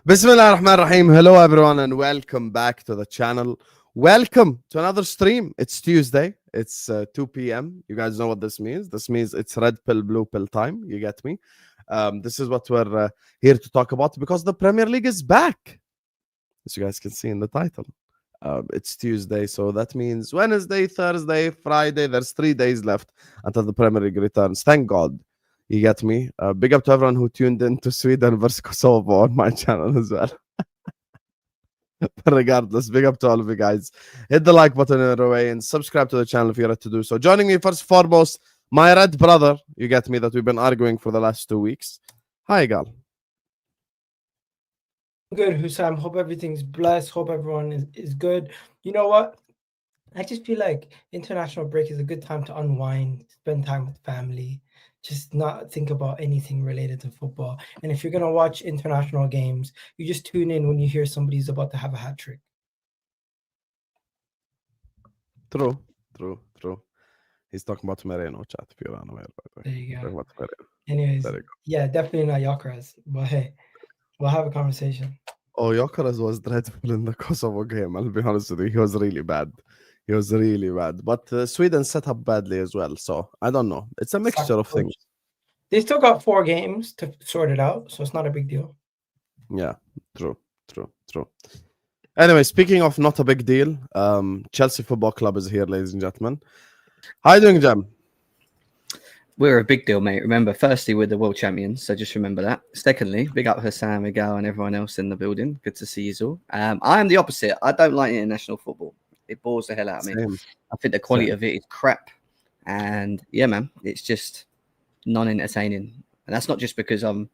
Bismillah ar-Rahman ar-Rahim. Hello everyone and welcome back to the channel. Welcome to another stream. It's Tuesday. It's 2 p.m. You guys know what this means. This means it's red pill, blue pill time. You get me? This is what we're here to talk about because the Premier League is back. As you guys can see in the title. It's Tuesday, so that means Wednesday, Thursday, Friday. There's 3 days left until the Premier League returns. Thank God. You get me? Big up to everyone who tuned in to Sweden versus Kosovo on my channel as well. But regardless, big up to all of you guys. Hit the like button in a way and subscribe to the channel if you're ready to do so. Joining me first and foremost, my red brother, you get me, that we've been arguing for the last 2 weeks. Hi, Gal. Good, Husam. Hope everything's blessed. Hope everyone is good. You know what? I just feel like international break is a good time to unwind, spend time with family, just not think about anything related to football. And if you're going to watch international games, you just tune in when you hear somebody's about to have a hat trick. True. He's talking about Merino chat, if you're unaware, by the way. There you go. Anyways, yeah, definitely not gyokeres. But hey, we'll have a conversation. Oh, gyokeres was dreadful in the Kosovo game. I'll be honest with you. He was really bad. But Sweden set up badly as well. So I don't know. It's a mixture of things. They still got 4 games to sort it out. So it's not a big deal. Yeah, true. Anyway, speaking of not a big deal, Chelsea Football Club is here, ladies and gentlemen. How are you doing, Jam? We're a big deal, mate. Remember, firstly, we're the world champions, so just remember that. Secondly, big up Husam, Miguel, and everyone else in the building. Good to see you all. I am the opposite. I don't like international football. It bores the hell out of me. Same. I think the quality of it is crap. And yeah, man, it's just non-entertaining. And that's not just because I'm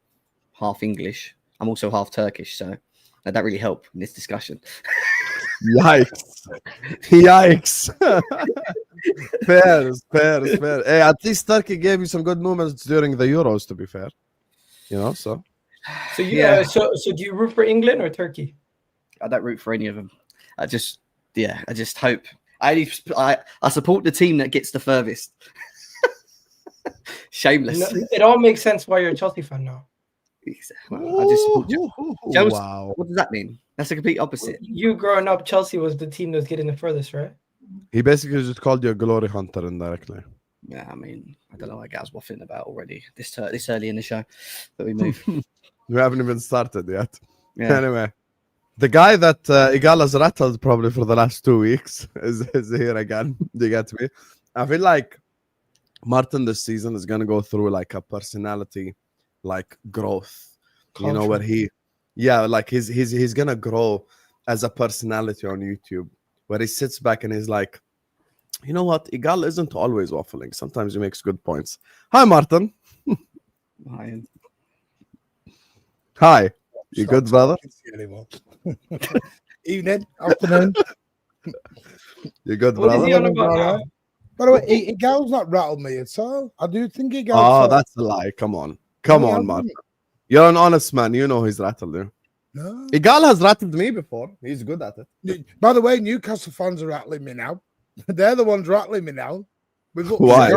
half English. I'm also half Turkish, so that really help in this discussion. Yikes. Fair. Hey, at least Turkey gave you some good moments during the Euros, to be fair. You know, so. So so do you root for England or Turkey? I don't root for any of them. I just hope. I support the team that gets the furthest. Shameless. No, it all makes sense why you're a Chelsea fan now. Well, I just support Chelsea. Wow. What does that mean? That's the complete opposite. You growing up, Chelsea was the team that was getting the furthest, right? He basically just called you a glory hunter indirectly. Yeah, I mean, I don't know what Gal's waffling about already this early in the show, but we move. We haven't even started yet. Yeah. Anyway, the guy that Igal has rattled probably for the last 2 weeks is here again. Do you get me? I feel like Martin this season is going to go through like a personality like growth. You know, where he's going to grow as a personality on YouTube, where he sits back and he's like, you know what? Igal isn't always waffling. Sometimes he makes good points. Hi, Martin. Hi. You good, brother? Evening, afternoon. You good, What brother? is he on about now? By the way, Igal's not rattled me at all. I do think Igal. Oh, that's a lie. Come on, Martin. You're an honest man. You know he's rattled you. No. Igal has rattled me before. He's good at it. By the way, Newcastle fans are rattling me now. They're the ones rattling me now. Why?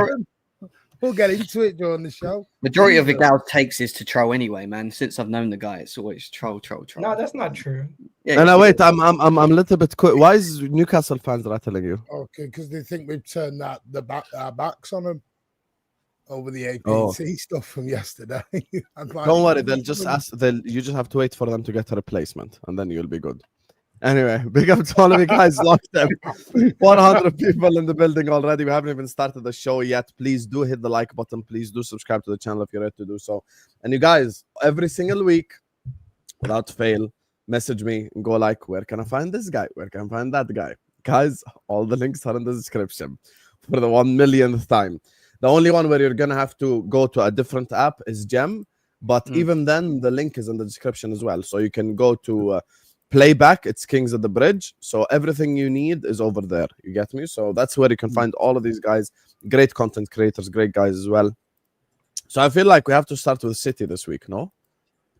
We'll get into it during the show. Majority of Gal's takes is to troll anyway, man. Since I've known the guy, it's always troll. No, that's not true. Yeah, And wait, I'm a little bit quick. Why is Newcastle fans rattling you? Okay, because they think we've turned our backs on them over the APC stuff from yesterday. Don't worry, they'll just ask. You just have to wait for them to get a replacement, and then you'll be good. Anyway, big up to all of you guys locked in. 400 people in the building already. We haven't even started the show yet. Please do hit the like button. Please do subscribe to the channel if you're ready to do so. And you guys, every single week, without fail, message me and go like, where can I find this guy? Where can I find that guy? Guys, all the links are in the description for the 1 millionth time. The only one where you're going to have to go to a different app is Gem. But even then, the link is in the description as well. So you can go to... Playback, it's Kings of the Bridge. So everything you need is over there. You get me? So that's where you can find all of these guys. Great content creators, great guys as well. So I feel like we have to start with City this week, no?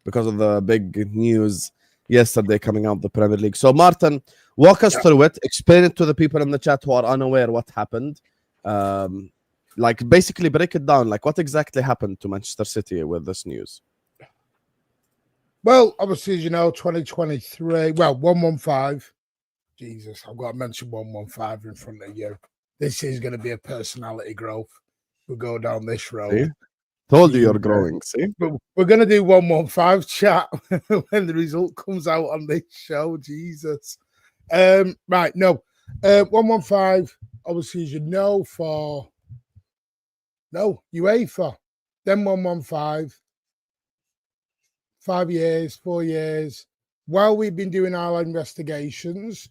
Because of the big news yesterday coming out of the Premier League. So Martin, walk us through it. Explain it to the people in the chat who are unaware what happened. Like basically break it down. Like what exactly happened to Manchester City with this news? Well, obviously, as you know, 2023. Well, 115. Jesus, I've got to mention 115 in front of you. This is going to be a personality growth. We'll go down this road. See? Told you you're growing. See? But we're going to do 115 chat when the result comes out on this show. Jesus. Right, no. 115, obviously, as you know, for UEFA. Then 115. 5 years, 4 years. While we've been doing our investigations,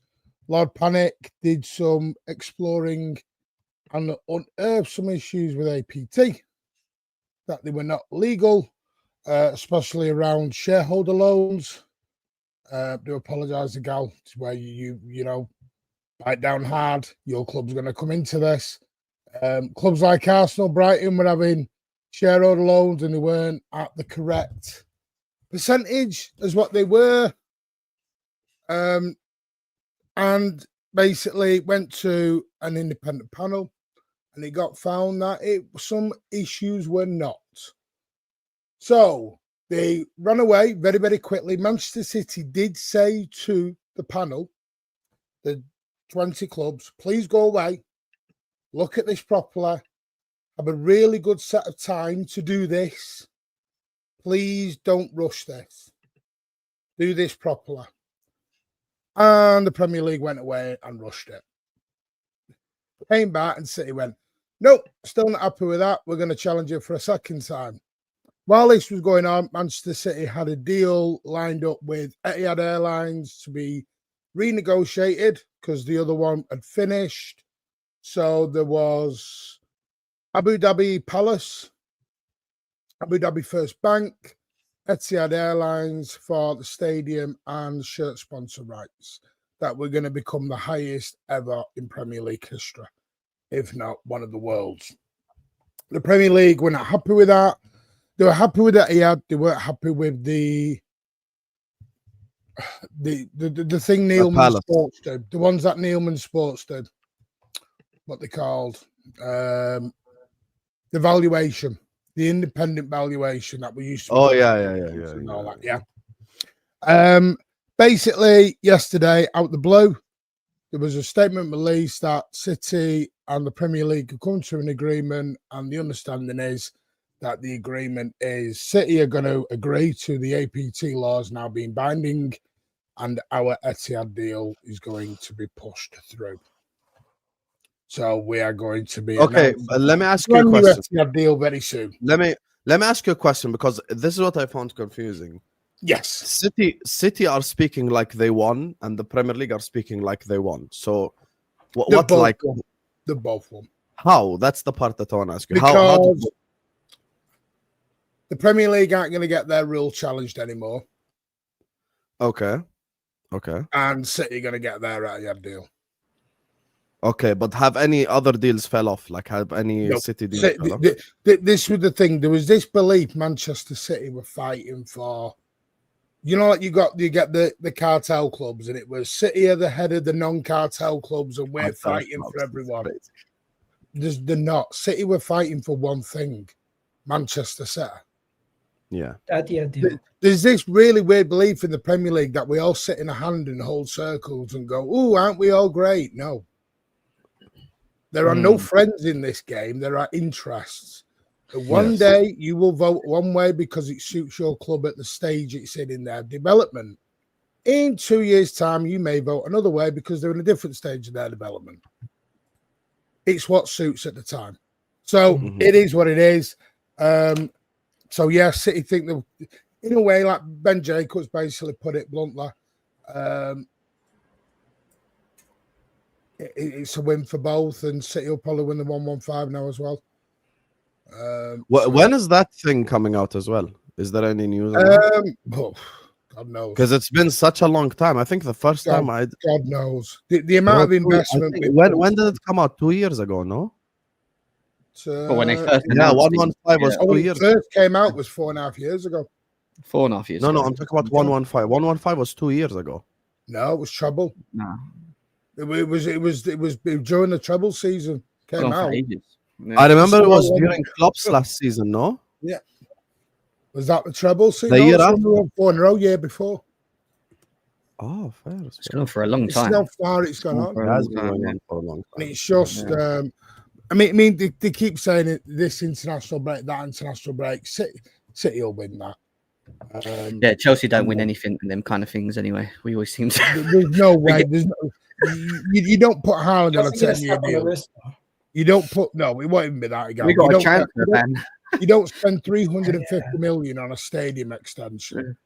Lord Panic did some exploring and unearthed some issues with APT, that they were not legal, especially around shareholder loans. Do apologise to Gal, it's where you know, bite down hard. Your club's going to come into this. Clubs like Arsenal, Brighton were having shareholder loans and they weren't at the correct percentage as what they were. And basically went to an independent panel and it got found that some issues were not. So they ran away very, very quickly. Manchester City did say to the panel, the 20 clubs, please go away, look at this properly, have a really good set of time to do this. Please don't rush this. Do this properly. And the Premier League went away and rushed it. Came back and City went, nope, still not happy with that. We're going to challenge it for a second time. While this was going on, Manchester City had a deal lined up with Etihad Airlines to be renegotiated because the other one had finished. So there was Abu Dhabi Palace, Abu Dhabi First Bank, Etihad Airlines for the stadium and shirt sponsor rights that were going to become the highest ever in Premier League history, if not one of the world's. The Premier League were not happy with that. They were happy with Etihad. They weren't happy with the thing Neilman Sports did. The ones that Neilman Sports did. What they called the valuation. The independent valuation that we used to. Oh, yeah. And all that, yeah. Basically, yesterday, out the blue, there was a statement released that City and the Premier League have come to an agreement, and the understanding is that the agreement is City are going to agree to the APT laws now being binding, and our Etihad deal is going to be pushed through. So we are going to be okay. Let me ask you a question. Etihad deal very soon. Let me ask you a question because this is what I found confusing. Yes, City are speaking like they won, and the Premier League are speaking like they won. So what like the both won? How? That's the part that I want to ask you. Because how the Premier League aren't going to get their rule challenged anymore. Okay. And City are going to get their Etihad deal. Okay, but have any other deals fell off? Like have any City deals fell off? This was the thing. There was this belief Manchester City were fighting for. You know, like you get the cartel clubs, and it was City are the head of the non-cartel clubs, and we're fighting for everyone. They're not. City were fighting for one thing, Manchester City. Yeah. There's this really weird belief in the Premier League that we all sit in a hand and hold circles and go, "Oh, aren't we all great?" No. There are no friends in this game. There are interests. And one day you will vote one way because it suits your club at the stage it's in their development. In 2 years' time, you may vote another way because they're in a different stage of their development. It's what suits at the time. So it is what it is. So, yeah, City think that, in a way, like Ben Jacobs basically put it bluntly, it's a win for both, and City will probably win the 115 now as well. When is that thing coming out as well? Is there any news? God knows. Because it's been such a long time. I think the first time God knows. The amount of investment. When did it come out? 2 years ago, no? But when they first 115 was 2 years. First came out was 4.5 years ago. 4.5 years. No, I'm talking about 115. 115 was 2 years ago. No, it was treble. No. It was during the treble season. Came out. I remember it was during Klopp's last season, no? Yeah. Was that the treble? See, The no, year it's after? when we won 4 in a row, year before. Oh, fair. It's gone on for a long It's time. how far it's gone on. It has been going on for a long And time. it's just, I mean, they keep saying it, this international break, that international break. City will win that. Yeah, Chelsea don't win anything in them kind of things anyway. We always seem to. There's no way. There's no, you don't put Haaland on a Chelsea get a 10-year slap on the deal. wrist, though. You don't put, no, it won't even be that. We got a transfer ban. You don't spend 350 million on a stadium extension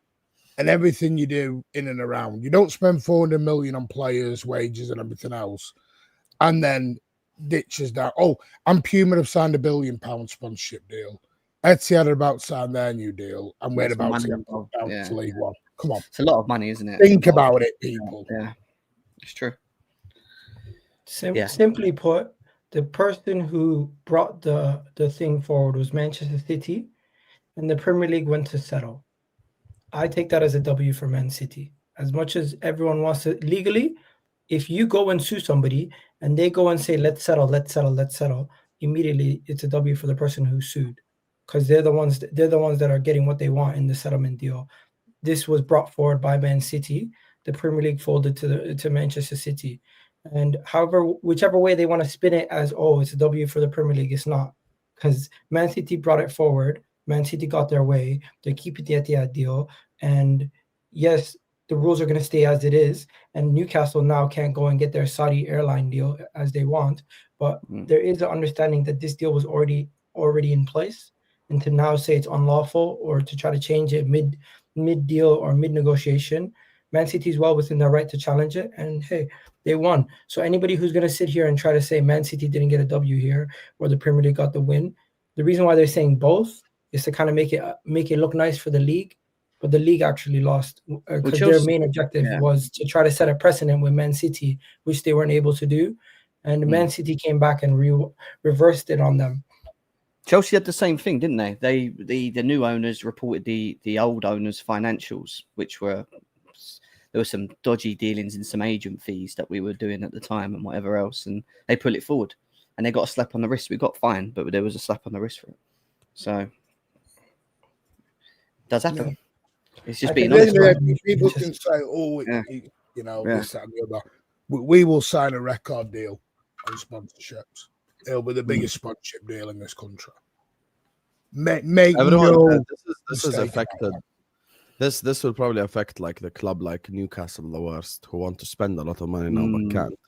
and everything you do in and around. You don't spend 400 million on players' wages and everything else. And then ditches that. Oh, and Puma have signed £1 billion sponsorship deal. Etihad are about to sign their new deal, and we're about to get down to League One. Come on. It's a lot of money, isn't it? Think about it, people. Yeah, it's true. Simply put, the person who brought the thing forward was Manchester City, and the Premier League went to settle. I take that as a W for Man City. As much as everyone wants to legally, if you go and sue somebody and they go and say, let's settle, immediately it's a W for the person who sued, because they're the ones that are getting what they want in the settlement deal. This was brought forward by Man City. The Premier League folded to Manchester City. And whichever way they want to spin it as, oh, it's a W for the Premier League, it's not. Because Man City brought it forward. Man City got their way. They're keeping the Etihad deal. And yes, the rules are going to stay as it is. And Newcastle now can't go and get their Saudi airline deal as they want. But there is an understanding that this deal was already in place. And to now say it's unlawful or to try to change it mid-deal or mid-negotiation, Man City is well within their right to challenge it. And hey, they won. So anybody who's going to sit here and try to say Man City didn't get a W here or the Premier League got the win, the reason why they're saying both is to kind of make it look nice for the league. But the league actually lost because their main objective was to try to set a precedent with Man City, which they weren't able to do. And Man City came back and reversed it on them. Chelsea had the same thing, didn't they? The new owners reported the old owners' financials, which were there were some dodgy dealings and some agent fees that we were doing at the time and whatever else, and they put it forward, and they got a slap on the wrist. We got fined, but there was a slap on the wrist for it. So it does happen. Yeah. It's just being honest. People can say, "Oh, you know, this, that, and the other." We will sign a record deal on sponsorships. It'll be the biggest sponsorship deal in this country. Everyone, this is affected. This will probably affect like the club like Newcastle, the worst, who want to spend a lot of money now but can't.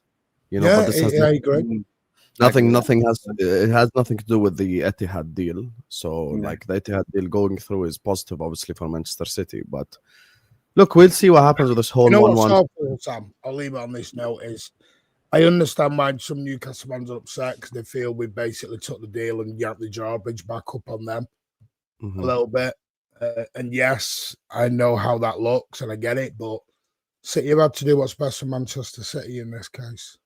You know, but this I agree. Nothing has nothing to do with the Etihad deal. So like the Etihad deal going through is positive, obviously, for Manchester City. But look, we'll see what happens with this whole 1-1. Sam, I'll leave it on this note. Is I understand why some Newcastle fans are upset because they feel we basically took the deal and yanked the drawbridge back up on them a little bit. And yes, I know how that looks and I get it, but City have had to do what's best for Manchester City in this case.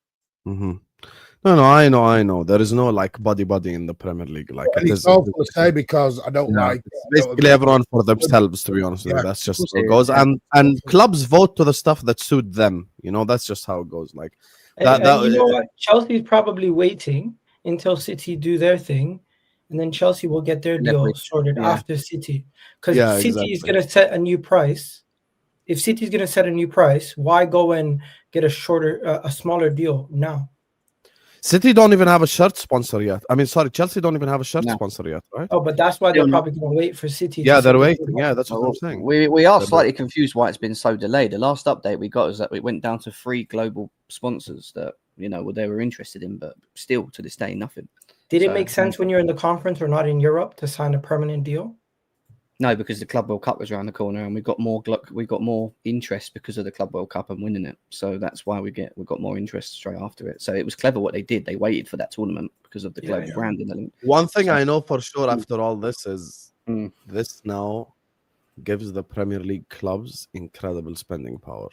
No, I know. There is no like body in the Premier League. Like and it's awful to say because I don't like basically everyone for themselves, to be honest with you. That's just how it goes. And clubs vote to the stuff that suit them. You know, that's just how it goes. Like that you know what? Chelsea's probably waiting until City do their thing. And then Chelsea will get their deal sorted after City. Because City is going to set a new price. If City's going to set a new price, why go and get a smaller deal now? City don't even have a shirt sponsor yet. I mean, sorry, Chelsea don't even have a shirt sponsor yet, right? Oh, but that's why they're probably going to wait for City. Yeah, they're waiting. Yeah, that's what I'm saying. We are slightly confused why it's been so delayed. The last update we got is that it went down to 3 global sponsors that, you know, they were interested in, but still to this day, nothing. Did it make sense when you're in the conference or not in Europe to sign a permanent deal? No, because the Club World Cup was around the corner, and we got more interest because of the Club World Cup and winning it. So that's why we got more interest straight after it. So it was clever what they did. They waited for that tournament because of the global branding. One thing I know for sure after all this is this now gives the Premier League clubs incredible spending power.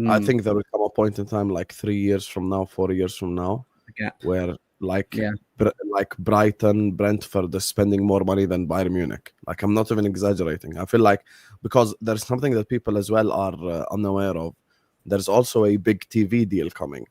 I think there will come a point in time, like 3 years from now, 4 years from now, where like Brighton, Brentford is spending more money than Bayern Munich. Like, I'm not even exaggerating. I feel like because there's something that people as well are unaware of. There's also a big TV deal coming,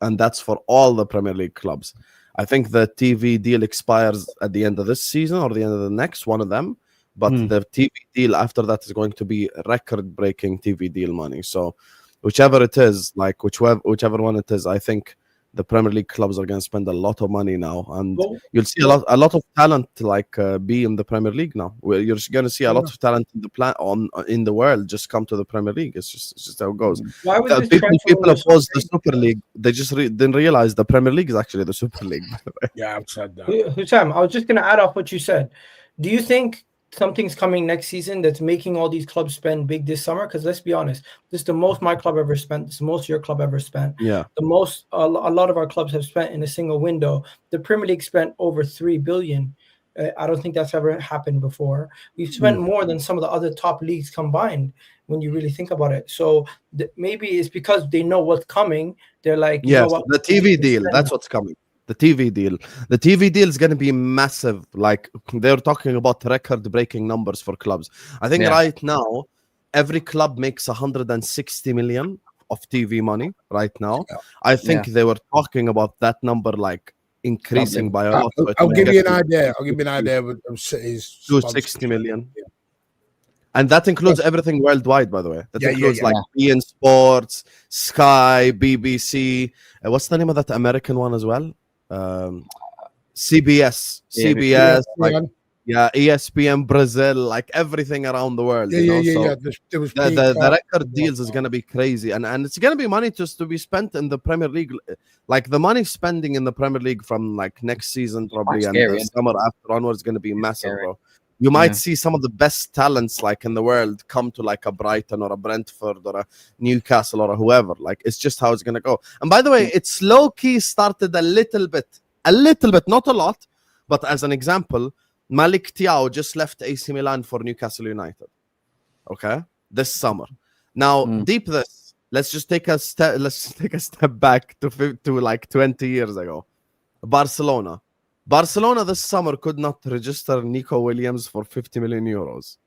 and that's for all the Premier League clubs. I think the TV deal expires at the end of this season or the end of the next, one of them. but the TV deal after that is going to be record-breaking TV deal money. So whichever it is, like whichever one it is, I think the Premier League clubs are going to spend a lot of money now, and you'll see a lot of talent like be in the Premier League now. Where you're going to see a lot of talent in the world just come to the Premier League. It's just how it goes. Why was this People oppose the Super League. They just didn't realize the Premier League is actually the Super League. Yeah, I've said that. Husam, I was just going to add off what you said. Do you think something's coming next season that's making all these clubs spend big this summer? Because let's be honest, this is the most my club ever spent. This is the most your club ever spent. Yeah. The most a lot of our clubs have spent in a single window. The Premier League spent over 3 billion. I don't think that's ever happened before. We've spent more than some of the other top leagues combined when you really think about it. So maybe it's because they know what's coming. They're like, you know what? The TV deal. That's what's coming. The TV deal. The TV deal is going to be massive. Like they're talking about record-breaking numbers for clubs. I think right now, every club makes 160 million of TV money right now. Yeah. I think they were talking about that number like increasing by a lot. I'll give you an idea. I'll give you an idea of City's 260 million. And that includes everything worldwide, by the way. That includes like beIN Sports, Sky, BBC. What's the name of that American one as well? CBS, like, ESPN Brazil, like everything around the world. The record deals is going to be crazy, and it's going to be money just to be spent in the Premier League. Like the money spending in the Premier League from like next season probably and the summer after onwards is going to be massive, bro. You might see some of the best talents like in the world come to like a Brighton or a Brentford or a Newcastle or a whoever. Like it's just how it's gonna go. And by the way, it's low key started a little bit, not a lot. But as an example, Malik Thiaw just left AC Milan for Newcastle United. Okay, this summer. Now deep this. Let's just take a step. Let's take a step back to like 20 years ago. Barcelona this summer could not register Nico Williams for 50 million euros.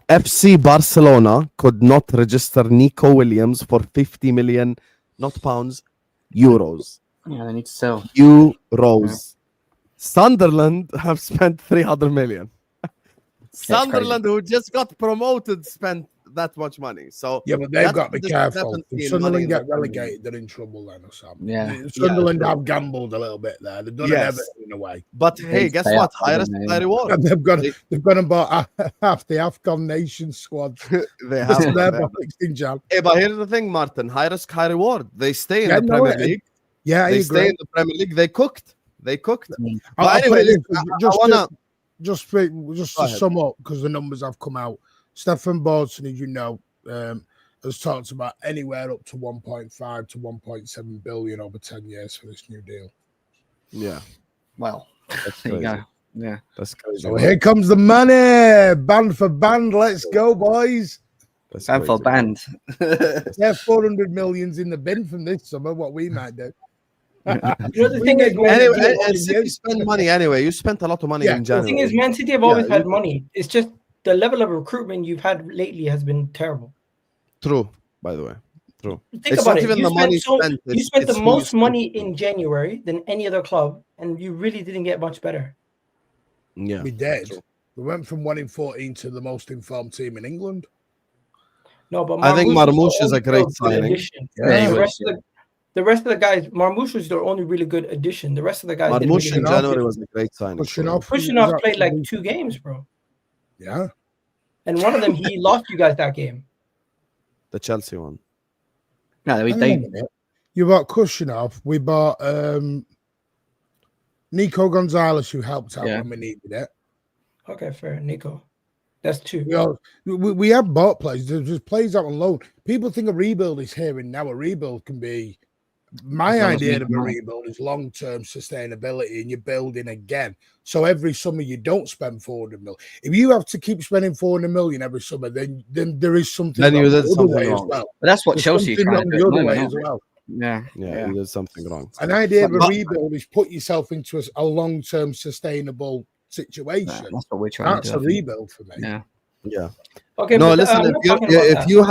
FC Barcelona could not register Nico Williams for 50 million, not pounds, euros. Yeah, they need to sell. Euros. Yeah. Sunderland have spent 300 million. Sunderland, who just got promoted, spent that much money. So yeah, but they've got to be careful. If Sunderland get relegated, they're in trouble then or something. Yeah, Sunderland have gambled a little bit there. They've done an Everton in a way. But hey, guess what? High reward. And they've gone and bought half the AFCON nation squad. They have. Hey, but here's the thing, Martin. High risk, high reward. They stay in the Premier League. Yeah, they stay in the Premier League. They cooked. But anyway, just to sum up, because the numbers have come out. Stefan Boldson, as you know, has talked about anywhere up to 1.5 to 1.7 billion over 10 years for this new deal. Yeah. Well, there you go. Yeah. That's crazy. So here comes the money. Band for band. Let's go, boys. Band for band. Yeah, 400 million's in the bin from this summer, what we might do. The thing is, anyway, City spend money anyway. You spent a lot of money in January. The thing is, Man City have always had money. It's just the level of recruitment you've had lately has been terrible. True, by the way. True. Think about it. You spent the most money in January than any other club, and you really didn't get much better. Yeah, we did. True. We went from 1 in 14 to the most informed team in England. No, but I think Marmoush is a great signing. The rest of the guys, Marmoush was their only really good addition. The rest of the guys, Marmoush in January was a great signing. Pushinov played like 2 games, bro. Yeah. And one of them, he lost you guys that game. The Chelsea one. No, you bought Kushinov. We bought Nico Gonzalez, who helped out when we needed it. Okay, fair. Nico. That's 2. We have bought players. There's players out on loan. People think a rebuild is here and now. A rebuild can be... My idea of a rebuild is long-term sustainability, and you're building again. So every summer you don't spend 400 million. If you have to keep spending 400 million every summer, then there is something. Then you did something wrong. But that's what Chelsea trying to do the other way as well. Yeah, you did something wrong. An idea of a rebuild is put yourself into a long-term sustainable situation. That's what we're trying to do. That's a rebuild for me. Yeah. Yeah. Okay, No, but listen. I'm If not you talking about if that. you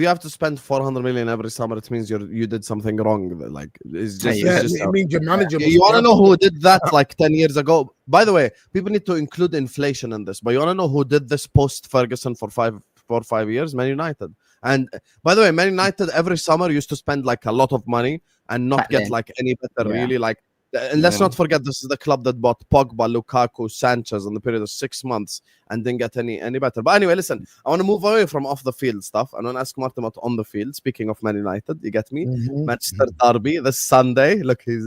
have to spend 400 million every summer, it means you did something wrong. Like it's just Yeah, it's just it means your manager. you want to know who did that like 10 years ago? By the way, people need to include inflation in this. But you want to know who did this post Ferguson for 5 years? Man United. And by the way, Man United every summer used to spend like a lot of money and not Back get then. like any better. Yeah. Really, like. And let's Yeah. not forget, this is the club that bought Pogba, Lukaku, Sanchez in the period of 6 months and didn't get any better. But anyway, listen, I want to move away from off the field stuff. I want to ask Martin about on the field. Speaking of Man United, you get me? Manchester Derby this Sunday. Look, he's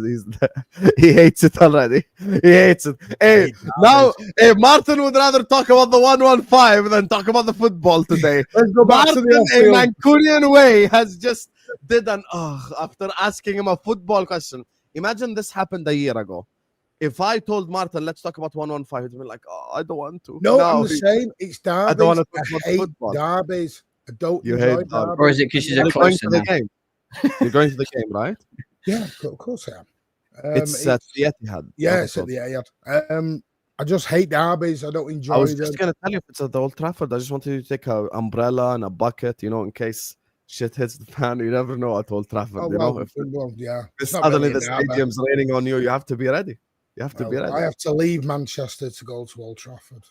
he hates it already. He hates it. Hey, now, Martin would rather talk about the 115 than talk about the football today. Let's go back to Martin, the in off-field. Mancunian way, has just did an after asking him a football question. Imagine this happened a year ago. If I told Martin, let's talk about 115, he'd be like, oh, I don't want to. No, I'm the same. It's derbies. I don't want to I talk about hate football. derbies. I don't You enjoy hate derbies. derbies. Or is it because she's a You're going closer to the now? game. You're going to the game, right? Yeah, of course I am. It's at the Etihad. Yeah, it's at the Etihad. I just hate derbies. I don't enjoy I was them. just going to tell you if it's at the Old Trafford. I just wanted you to take an umbrella and a bucket, in case shit hits the fan. You never know at Old Trafford, Oh, If yeah. if It's not suddenly really the a derby. stadium's raining on you, you have to be ready. You have to be ready. I have to leave Manchester to go to Old Trafford.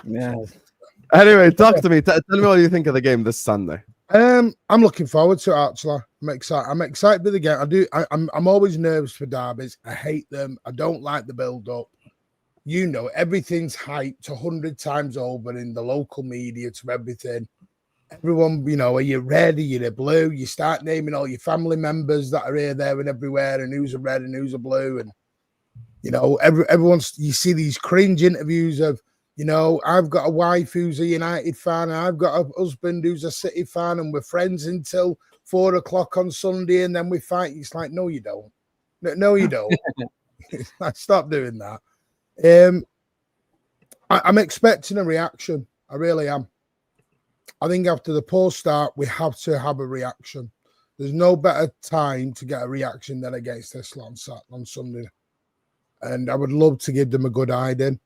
Yeah. Anyway, talk to me. Tell me what you think of the game this Sunday. I'm looking forward to it. Actually, I'm excited. I'm excited with the game. I'm always nervous for derbies. I hate them. I don't like the build up. Everything's hyped 100 times over in the local media to everything. Everyone, are you red? Are you blue? You start naming all your family members that are here, there, and everywhere, and who's a red and who's a blue, and everyone's. You see these cringe interviews of, I've got a wife who's a United fan, and I've got a husband who's a City fan, and we're friends until 4 o'clock on Sunday, and then we fight. It's like, no, you don't. No, you don't. Stop doing that. I'm expecting a reaction. I really am. I think after the poor start, we have to have a reaction. There's no better time to get a reaction than against this on Sunday. And I would love to give them a good hiding.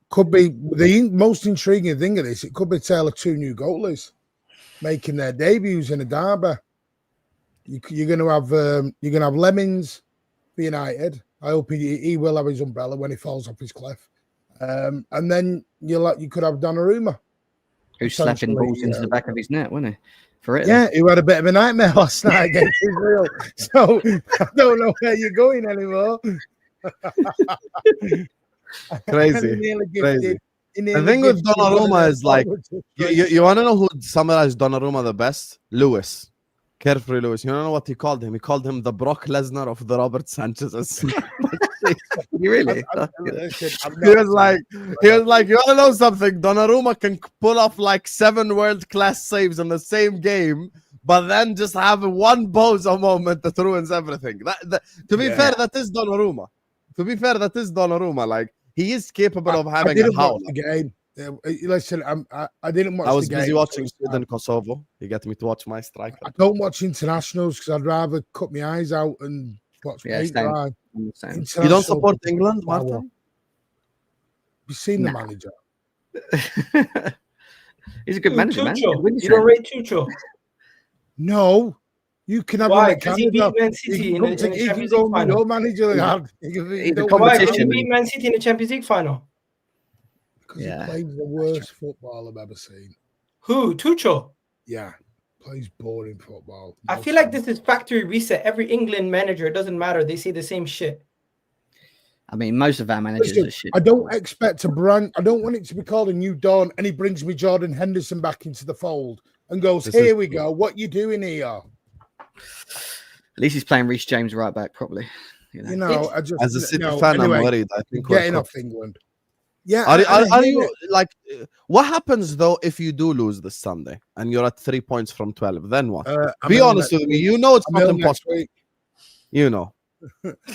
Could be the most intriguing thing of this. It could be a tale of two new goalies making their debuts in a derby. You're going to have Lemons for United. I hope he will have his umbrella when he falls off his cliff. And then you could have Donnarumma. Who's slapping balls into the back of his net, wasn't he? For it. Yeah, who had a bit of a nightmare last night against Israel. So I don't know where you're going anymore. Crazy. The thing with Donnarumma is like, you want to know who summarized Donnarumma the best? Lewis. Carefree Lewis. You don't know what he called him? He called him the Brock Lesnar of the Robert Sanchez. Really? He was like, you want to know something? Donnarumma can pull off like 7 world-class saves in the same game, but then just have one bozo moment that ruins everything. To be fair, that is Donnarumma. Like, he is capable of having a howl. Listen, I didn't watch. I was the game. busy watching Sweden Kosovo. You get me to watch my striker. I don't watch internationals because I'd rather cut my eyes out and watch. You don't support England, Martin? You've seen the manager. He's a good manager, man. You don't rate Tuchel? No. You can have Why? him Because he beat Man City in the Champions League final. Your manager. Why? Because he beat Man City in the Champions League final. Because he plays the worst football I've ever seen. Who? Tuchel? Yeah. Plays boring football. I feel like this is factory reset. Every England manager, it doesn't matter. They say the same shit. I mean, most of our managers are shit. I don't expect a brand. I don't want it to be called a new dawn. And he brings me Jordan Henderson back into the fold and goes, "Here we go. What you doing here?" At least he's playing Reece James right back properly. I just as a City fan, I'm worried. I think getting off England. Yeah. Are you like? What happens though if you do lose this Sunday and you're at 3 points from 12? Then what? Be honest with me. You know it's not impossible. You know.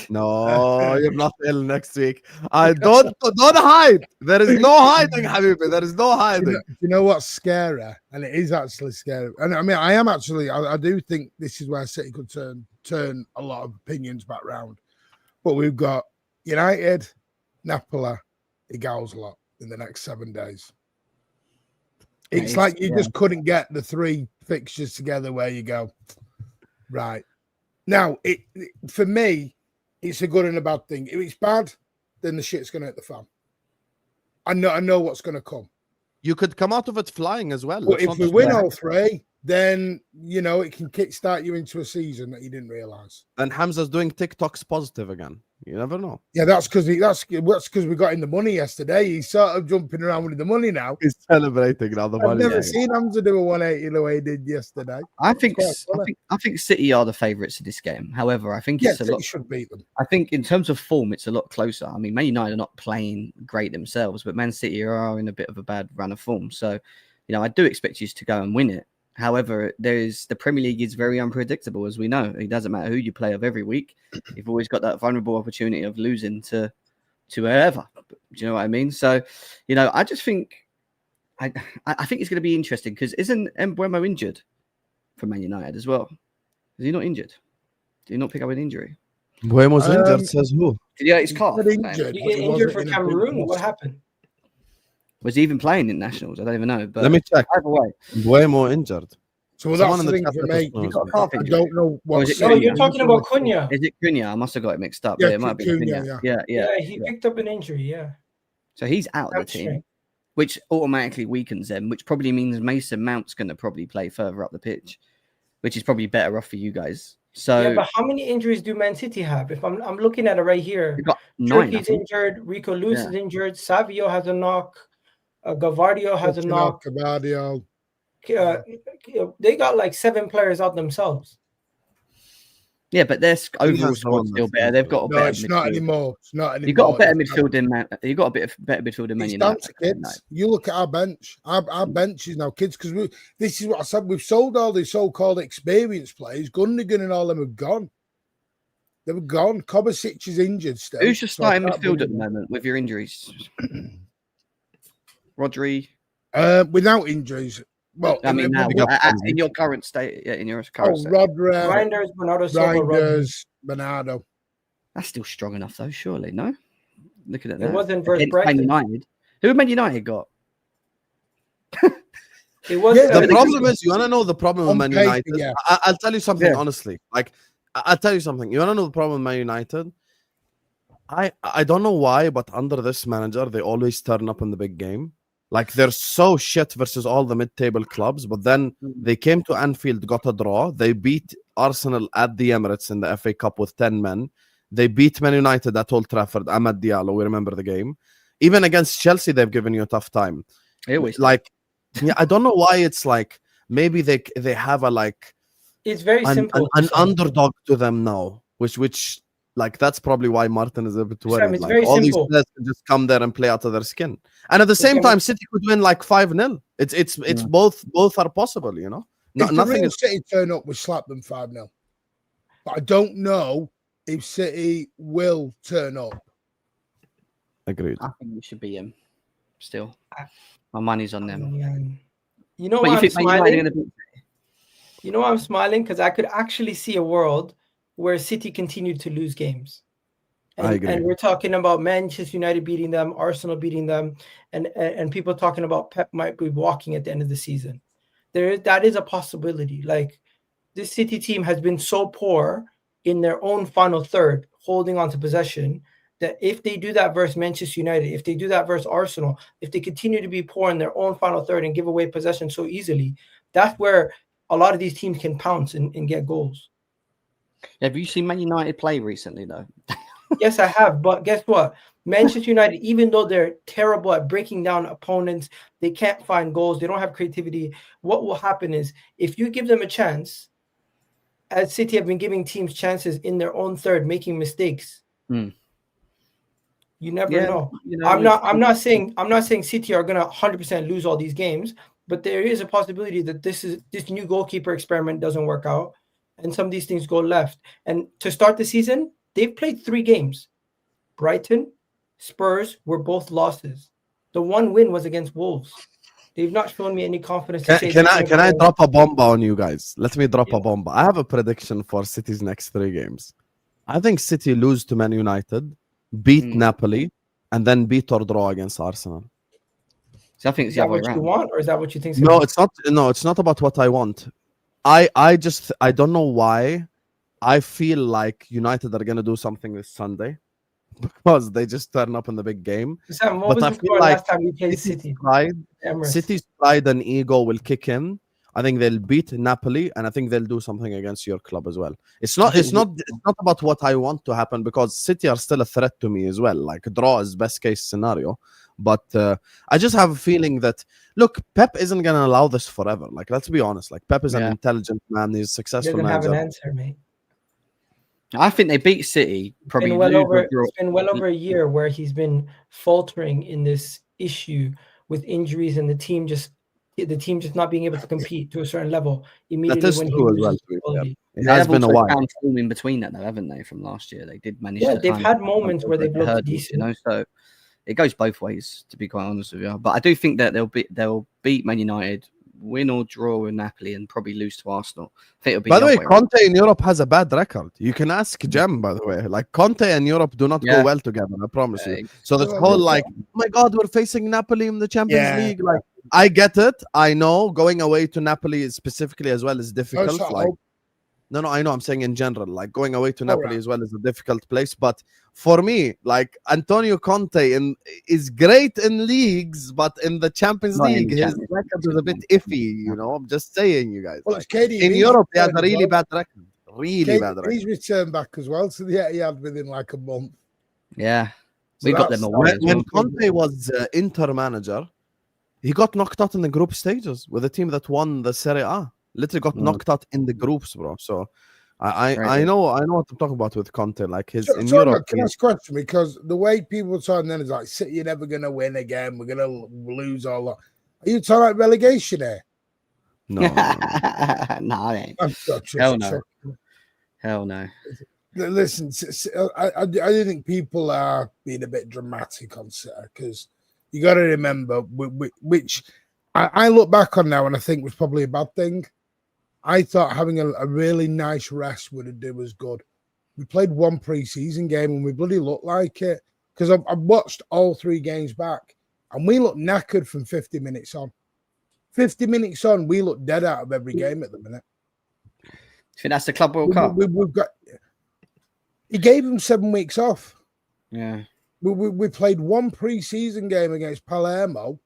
No, you're not ill next week. Don't hide. There is no hiding, Habibi. There is no hiding. You know what's scary? And it is actually scary. And I mean, I do think this is where City could turn a lot of opinions back round. But we've got United, Napoli, it goes a lot. in the next 7 days. Yeah, It's like you yeah. just couldn't get the 3 fixtures together where you go, right. Now, for me, it's a good and a bad thing. If it's bad, then the shit's going to hit the fan. I know what's going to come. You could come out of it flying as well. But Let's if not we just win be- all 3, then, it can kickstart you into a season that you didn't realise. and Hamza's doing TikToks positive again. You never know. Yeah, that's because we got in the money yesterday. He's sort of jumping around with the money now. He's celebrating now. The I've money. never seen Hamza do a 180 the way he did yesterday. I think quite funny. I think City are the favourites of this game. However, I think Yes, it's a lot. City should beat them. I think in terms of form, it's a lot closer. I mean, Man United are not playing great themselves, but Man City are in a bit of a bad run of form. So, I do expect you to go and win it. However, the Premier League is very unpredictable, as we know. It doesn't matter who you play of every week. You've always got that vulnerable opportunity of losing to whoever. Do you know what I mean? So, I just think I think it's going to be interesting because isn't Mbeumo injured for Man United as well? Is he not injured? Did he not pick up an injury? Buemo's injured, says who? Did he hurt his calf? Got injured. You but get he injured wasn't for in a big Cameroon? What loss. happened? Was he even playing in nationals? I don't even know. But Let me check. either way, Buemo injured. So Someone that's in the the thing chat for let me. us know. he got a calf I injury. don't know Or what. is it No, Cunha? you're talking about Cunha. Is it Cunha? I must have got it mixed up. Yeah, Yeah, it might be Cunha, Cunha. yeah. Yeah. He picked up an injury. Yeah, So he's out of the hamstring. team, which automatically weakens them, which probably means Mason Mount's going to probably play further up the pitch, which is probably better off for you guys. So Yeah, but how many injuries do Man City have? If I'm looking at it right here, you've got 9. I Turkey's think. injured, Rico Luz Yeah. is injured, Savio has a knock, Gavardio has a knock. Gavardio. They got like 7 players out themselves. Yeah, but their overall has the one squad's still that's better. They've got a No, better it's not midfield. anymore. It's not anymore. You've got a better It's midfield than Man. You've got a better midfield than Man It's down United. to kids. You look at our bench. Our bench is now kids because this is what I said. We've sold all these so-called experienced players. Gundogan and all them have gone. They were gone. Kovacic is injured still. Who's your so I starting can't midfield at believe the moment with your injuries? Rodri. it. Without injuries. Well, I mean, now big up Andy. in your current state, in your current state, Rodri, Reinders, Bernardo Silva, Rodri. Reinders, Bernardo. that's still strong enough, though. Surely, no. Looking at It that, wasn't versus Against Man Brighton. United. Who have Man United got? It was Yeah, The problem is, you want to know the problem with On Man paper, United? yeah. I'll tell you something Yeah. honestly. Like, I'll tell you something. You want to know the problem with Man United? I don't know why, but under this manager, they always turn up in the big game. Like, they're so shit versus all the mid-table clubs, but then they came to Anfield, got a draw. They beat Arsenal at the Emirates in the FA Cup with 10 men. They beat Man United at Old Trafford. Ahmad Diallo, we remember the game. Even against Chelsea, they've given you a tough time. They always Like, yeah, I don't know why it's like maybe they have a like It's very simple. an Sam. underdog to them now, which like that's probably why Martin is a bit Sam, worried. it's Like very all these simple. players can just come there and play out of their skin, and at the same Sam, time, City could win like 5-0. It's Yeah. both are possible, you know. If the Nothing real is City turn up, we slap them 5-0. But I don't know if City will turn up. agreed. I think we should be him. Still, my money's on them. Man. You know But why you I'm think Man United are smiling? going to beat? You know why I'm smiling? Because I could actually see a world where City continued to lose games. I agree. And we're talking about Manchester United beating them, Arsenal beating them, and people talking about Pep might be walking at the end of the season. That is a possibility. Like, this City team has been so poor in their own final third, holding on to possession, that if they do that versus Manchester United, if they do that versus Arsenal, if they continue to be poor in their own final third and give away possession so easily, that's where a lot of these teams can pounce and get goals. Have you seen Man United play recently, though? Yes, I have. But guess what? Manchester United, even though they're terrible at breaking down opponents, they can't find goals, they don't have creativity. What will happen is if you give them a chance, as City have been giving teams chances in their own third, making mistakes. You never know. I'm not saying City are gonna 100% lose all these games, but there is a possibility that this new goalkeeper experiment doesn't work out, and some of these things go left. And to start the season, they've played 3 games. Brighton, Spurs were both losses. The one win was against Wolves. They've not shown me any confidence. To say Can they're I gonna go- drop a bomb on you guys? Let me drop Yeah. a bomb. I have a prediction for City's next 3 games. I think City lose to Man United, beat Napoli, and then beat or draw against Arsenal. So I think it's Is the that other way what you around. want, or is that what you think? No, it's not. No, it's not about what I want. I don't know why. I feel like United are gonna do something this Sunday because they just turn up in the big game. Sam, what But was I the feel score like last time we played City? Emirates. City's pride and ego will kick in. I think they'll beat Napoli, and I think they'll do something against your club as well. It's not about what I want to happen, because City are still a threat to me as well. Like, draw is best case scenario, but I just have a feeling that, look, Pep isn't gonna allow this forever. Like, let's be honest. Like, Pep is an intelligent man. He's a He successful doesn't have manager. an answer, mate. I think they beat City. Probably It's been well over a year where he's been faltering in this issue with injuries and the team just not being able to compete to a certain level immediately is when he true as loses well. quality. It has been a while. Found form in between that, though, haven't they? From last year, they did manage. Yeah, to they've kind had of moments where they've looked hurdles, decent. you know. So it goes both ways, to be quite honest with you. But I do think that they'll beat Man United, win or draw with Napoli, and probably lose to Arsenal. I think it'll be. By the way, Conte in Europe has a bad record. You can ask Jem, by the way. Like, Conte and Europe do not go well together, I promise you. So this whole, like, oh my God, we're facing Napoli in the Champions League. Like, I get it. I know going away to Napoli specifically as well is difficult. Like, no, I know. I'm saying in general, like, going away to Napoli as well is a difficult place. But for me, like, Antonio Conte is great in leagues, but in the Champions League, his record is a bit iffy. You know, I'm just saying, you guys. Well, like, it's KDB. In Europe, he has a really bad record. Really bad record. He's returned back as well, so yeah, he had within like a month. Yeah, So we got them away. When Conte was Inter manager, he got knocked out in the group stages with a team that won the Serie A. Literally got knocked out in the groups, bro. So I know what I'm talking about with Conte. Like, his in Europe. Can I ask a question? Because the way people are talking then is like, City, you're never gonna win again. We're gonna lose all that. Are you talking like relegation here? No, I ain't. Hell no. Hell no. Listen, I do think people are being a bit dramatic on City, because you got to remember, which I look back on now and I think was probably a bad thing. I thought having a really nice rest would do us good. We played one pre-season game and we bloody looked like it, because I've watched all 3 games back and we look knackered from 50 minutes on. 50 minutes on, we look dead out of every game at the minute. Do you think that's the Club World Cup? We've got. He gave him 7 weeks off. Yeah. We played one pre-season game against Palermo,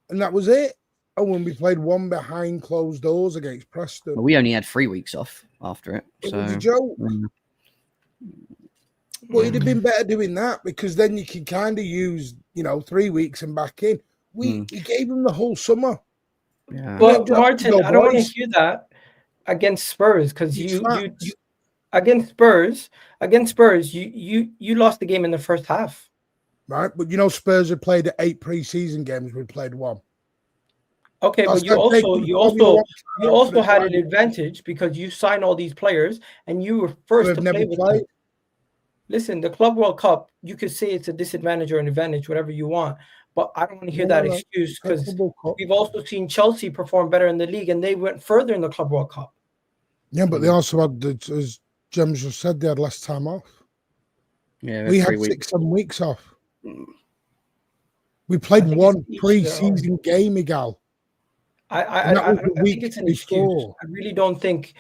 and that was it. And when we played one behind closed doors against Preston, Well, we only had 3 weeks off after it. it So was a joke. Well, it'd have been better doing that, because then you can kind of use, 3 weeks and back in. He gave him the whole summer. yeah. But Martin, I don't want to hear that against Spurs, because you against Spurs, you lost the game in the first half. Right, but Spurs had played 8 pre-season games. We played 1. Okay, but you also had an advantage because you signed all these players and you were first to play with them. Listen, the Club World Cup, you could say it's a disadvantage or an advantage, whatever you want, but I don't want to hear that excuse, because we've also seen Chelsea perform better in the league and they went further in the Club World Cup. Yeah, but they also had, as James just said, they had less time off. Yeah, we had 6-7 weeks off. We played one pre-season game, Miguel. I think it's an excuse. I really don't think.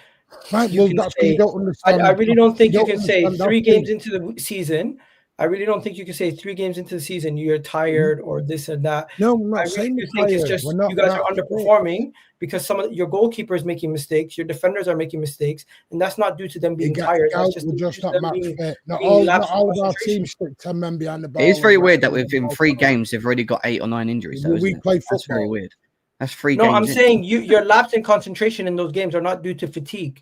Right, well, that's what you don't understand. I really don't think you can say 3 games into the season. I really don't think you can say 3 games into the season you're tired or this and that. No, I'm not saying think it's just you guys are underperforming because some of your goalkeeper is making mistakes, your defenders are making mistakes, and that's not due to them being tired. That's just not match fit. Not all of our teams stick 10 men behind the ball. It is very weird that within 3 games they've already got 8 or 9 injuries. Though, we play football. That's very weird. That's 3 games. No, I'm saying your lapse in concentration in those games are not due to fatigue.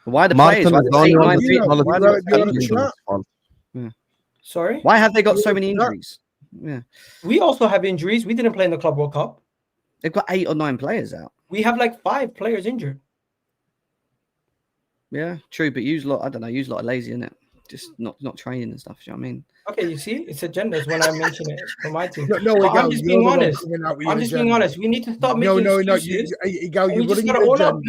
Why the players? Sorry? Why have they got so many injuries? Yeah. We also have injuries. We didn't play in the Club World Cup. They've got 8 or 9 players out. We have like 5 players injured. Yeah, true. But use a lot of lazy, innit? Just not training and stuff. You know what I mean? Okay, you see, it's agendas when I mention it for my team. I'm just being honest. I'm just being honest. We need to stop making excuses. You just gotta own up.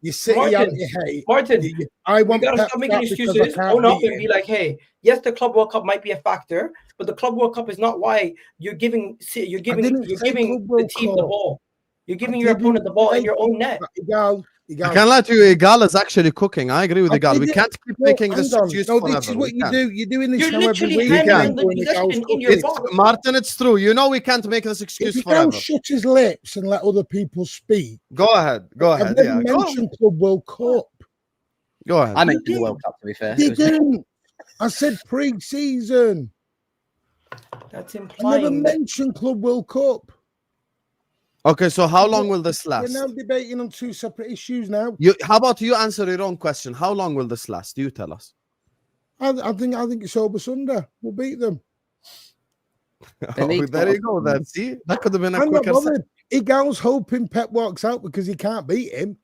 You City Martin, anti-hate. Martin, I we want gotta Pep stop making back because I excuses. can't Own up beat and be him. like, hey, yes, the Club World Cup might be a factor, but the Club World Cup is not why you're giving didn't you're say giving Club the World team the Cup. ball. You're giving I your didn't opponent the ball in say your own net. Igal. I can't lie to you. Igal is actually cooking. I agree with I Igal. We did it. can't keep No, making this hang on. excuse No, forever. this is what We you can't. do. You're doing this You're now every literally week. handing can. them the Going, Igal's possession in your cooking. box. Martin, it's true. You know we can't make this If excuse Igal forever. shut his lips and let other people speak, Go ahead. Go I've ahead. never Yeah. Go, mentioned Club World Cup. go ahead. I mentioned the did. World Cup, to be fair. You It was- didn't. I said pre-season. That's I never implying that mentioned Club World Cup. Okay, so how long will this We're last? now debating on two separate issues now. How about you answer your own question? How long will this last? You tell us. I think it's over Sunday. We'll beat them. The league's There not you go. Then see, that could have been a I'm not quicker. bothered. Igal's hoping Pep walks out because he can't beat him.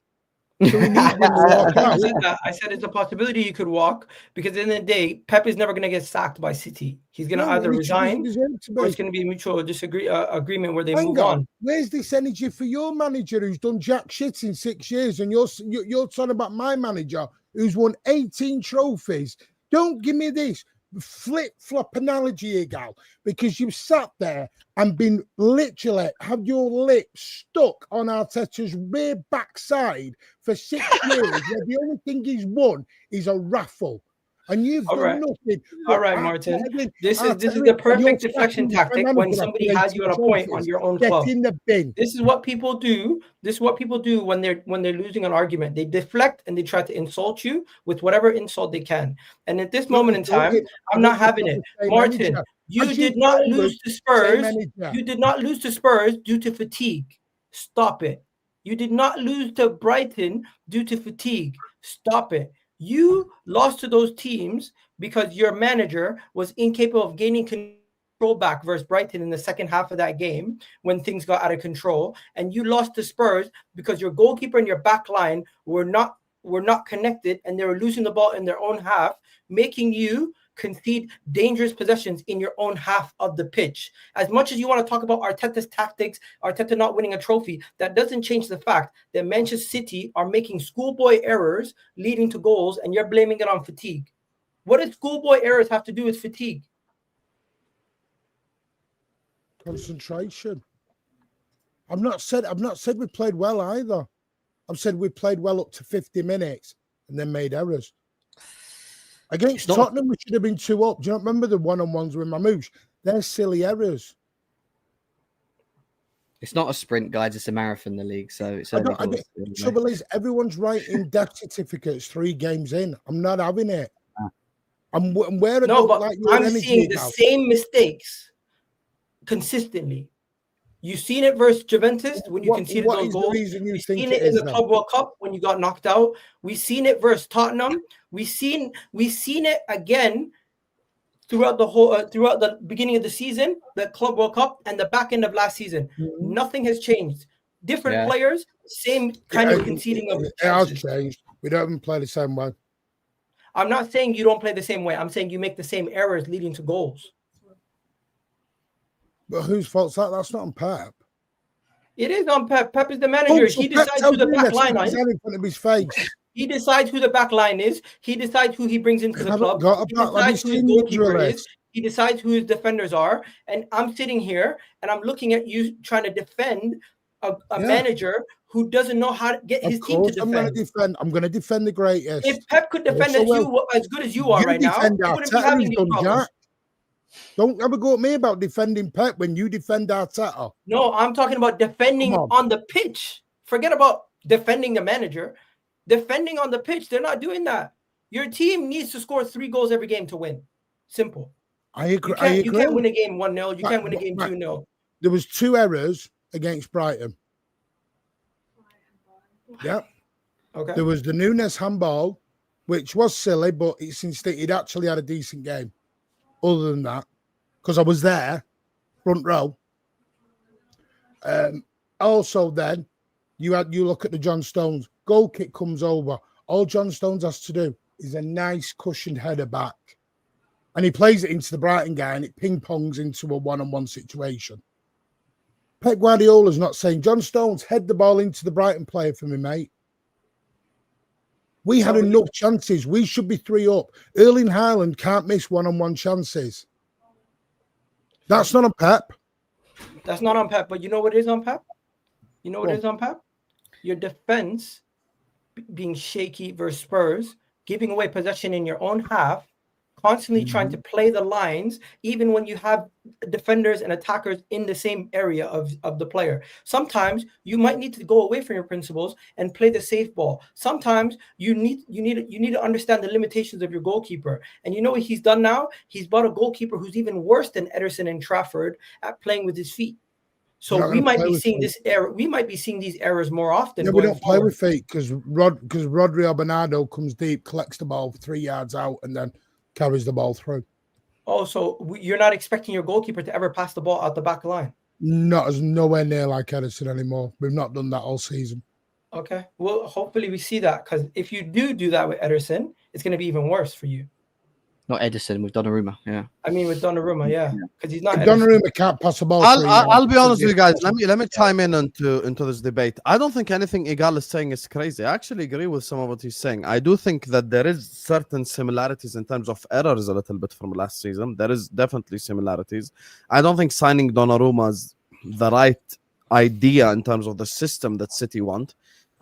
So he needs him to walk I out. said that. I said it's a possibility he could walk because at the end of the day, Pep is never going to get sacked by City. He's going to No, either which doesn't resign deserve to or it's be. going to be a mutual agreement where they Hang move on. on. Where's this energy for your manager who's done jack shit in 6 years, and you're talking about my manager who's won 18 trophies? Don't give me this flip-flop analogy, Igal, because you've sat there and been literally had your lips stuck on Arteta's rear backside for 6 years, where the only thing he's won is a raffle. And you've All done right. nothing. All right, Martin. This is the perfect deflection tactic when somebody has you on a point on your own club. Get in the bin. This is what people do. This is what people do when they're losing an argument. They deflect and they try to insult you with whatever insult they can. And at this moment in time, I'm not having it. Martin, you did not lose to Spurs. You did not lose to Spurs due to fatigue. Stop it. You did not lose to Brighton due to fatigue. Stop it. You lost to those teams because your manager was incapable of gaining control back versus Brighton in the second half of that game when things got out of control. And you lost to Spurs because your goalkeeper and your back line were not connected and they were losing the ball in their own half, making you concede dangerous possessions in your own half of the pitch. As much as you want to talk about Arteta's tactics, Arteta not winning a trophy, that doesn't change the fact that Manchester City are making schoolboy errors leading to goals and you're blaming it on fatigue. What does schoolboy errors have to do with fatigue? Concentration. I've not said we played well either. I've said we played well up to 50 minutes and then made errors. Against Tottenham, we should have been 2 up. Do you not remember the one-on-ones with Mamouche? They're silly errors. It's not a sprint, guys. It's a marathon, the league. So it's the trouble is, everyone's writing death certificates 3 games in. I'm not having it. I'm where I'm seeing the same mistakes consistently. You've seen it versus Juventus when you conceded those goals. We've seen it in the Club World Cup when you got knocked out. We've seen it versus Tottenham. We've seen it again throughout the beginning of the season, the Club World Cup, and the back end of last season. Mm-hmm. Nothing has changed. Different players, same kind of conceding of chances. It has changed. We don't even play the same way. I'm not saying you don't play the same way. I'm saying you make the same errors leading to goals. But whose fault's that? That's not on Pep. It is on Pep. Pep is the manager. He decides who the back line is. In front of his face. He decides who the back line is. He decides who he brings into the club. He decides who his goalkeeper is. He decides who his defenders are. And I'm sitting here and I'm looking at you trying to defend a manager who doesn't know how to get his team to defend. I'm going to defend the greatest. If Pep could defend as good as you are right now, he wouldn't be having these problems. Don't ever go at me about defending Pep when you defend Arteta. No, I'm talking about defending on the pitch. Forget about defending the manager. Defending on the pitch, they're not doing that. Your team needs to score 3 goals every game to win. Simple. I agree. You can't win a game 1-0. You can't win a game 2-0. There was 2 errors against Brighton. Yeah. Okay. There was the Nunes handball, which was silly, but he'd actually had a decent game. Other than that, because I was there, front row. Also, then you look at the John Stones goal kick comes over. All John Stones has to do is a nice cushioned header back, and he plays it into the Brighton guy, and it ping pongs into a 1-on-1 situation. Pep Guardiola's not saying, John Stones, head the ball into the Brighton player for me, mate. We had enough chances. We should be 3 up. Erling Haaland can't miss one-on-one chances. That's not on Pep. That's not on Pep, but you know what is on Pep? You know what is on Pep? Your defense being shaky versus Spurs, giving away possession in your own half, constantly trying to play the lines, even when you have defenders and attackers in the same area of the player. Sometimes you might need to go away from your principles and play the safe ball. Sometimes you need to understand the limitations of your goalkeeper. And you know what he's done now? He's bought a goalkeeper who's even worse than Ederson and Trafford at playing with his feet. So we might be seeing this error. We might be seeing these errors more often. No, we don't play with feet because Rodrigo Bernardo comes deep, collects the ball 3 yards out, and then carries the ball through. Oh, so you're not expecting your goalkeeper to ever pass the ball out the back line? Not as nowhere near like Ederson anymore. We've not done that all season. Okay. Well, hopefully we see that, because if you do that with Ederson, it's going to be even worse for you. Not Edison, with Donnarumma, yeah. I mean, with Donnarumma, yeah, because he's not. Donnarumma can't pass the ball. I'll be honest with you guys. Let me chime in into this debate. I don't think anything Igal is saying is crazy. I actually agree with some of what he's saying. I do think that there is certain similarities in terms of errors a little bit from last season. There is definitely similarities. I don't think signing Donnarumma is the right idea in terms of the system that City want,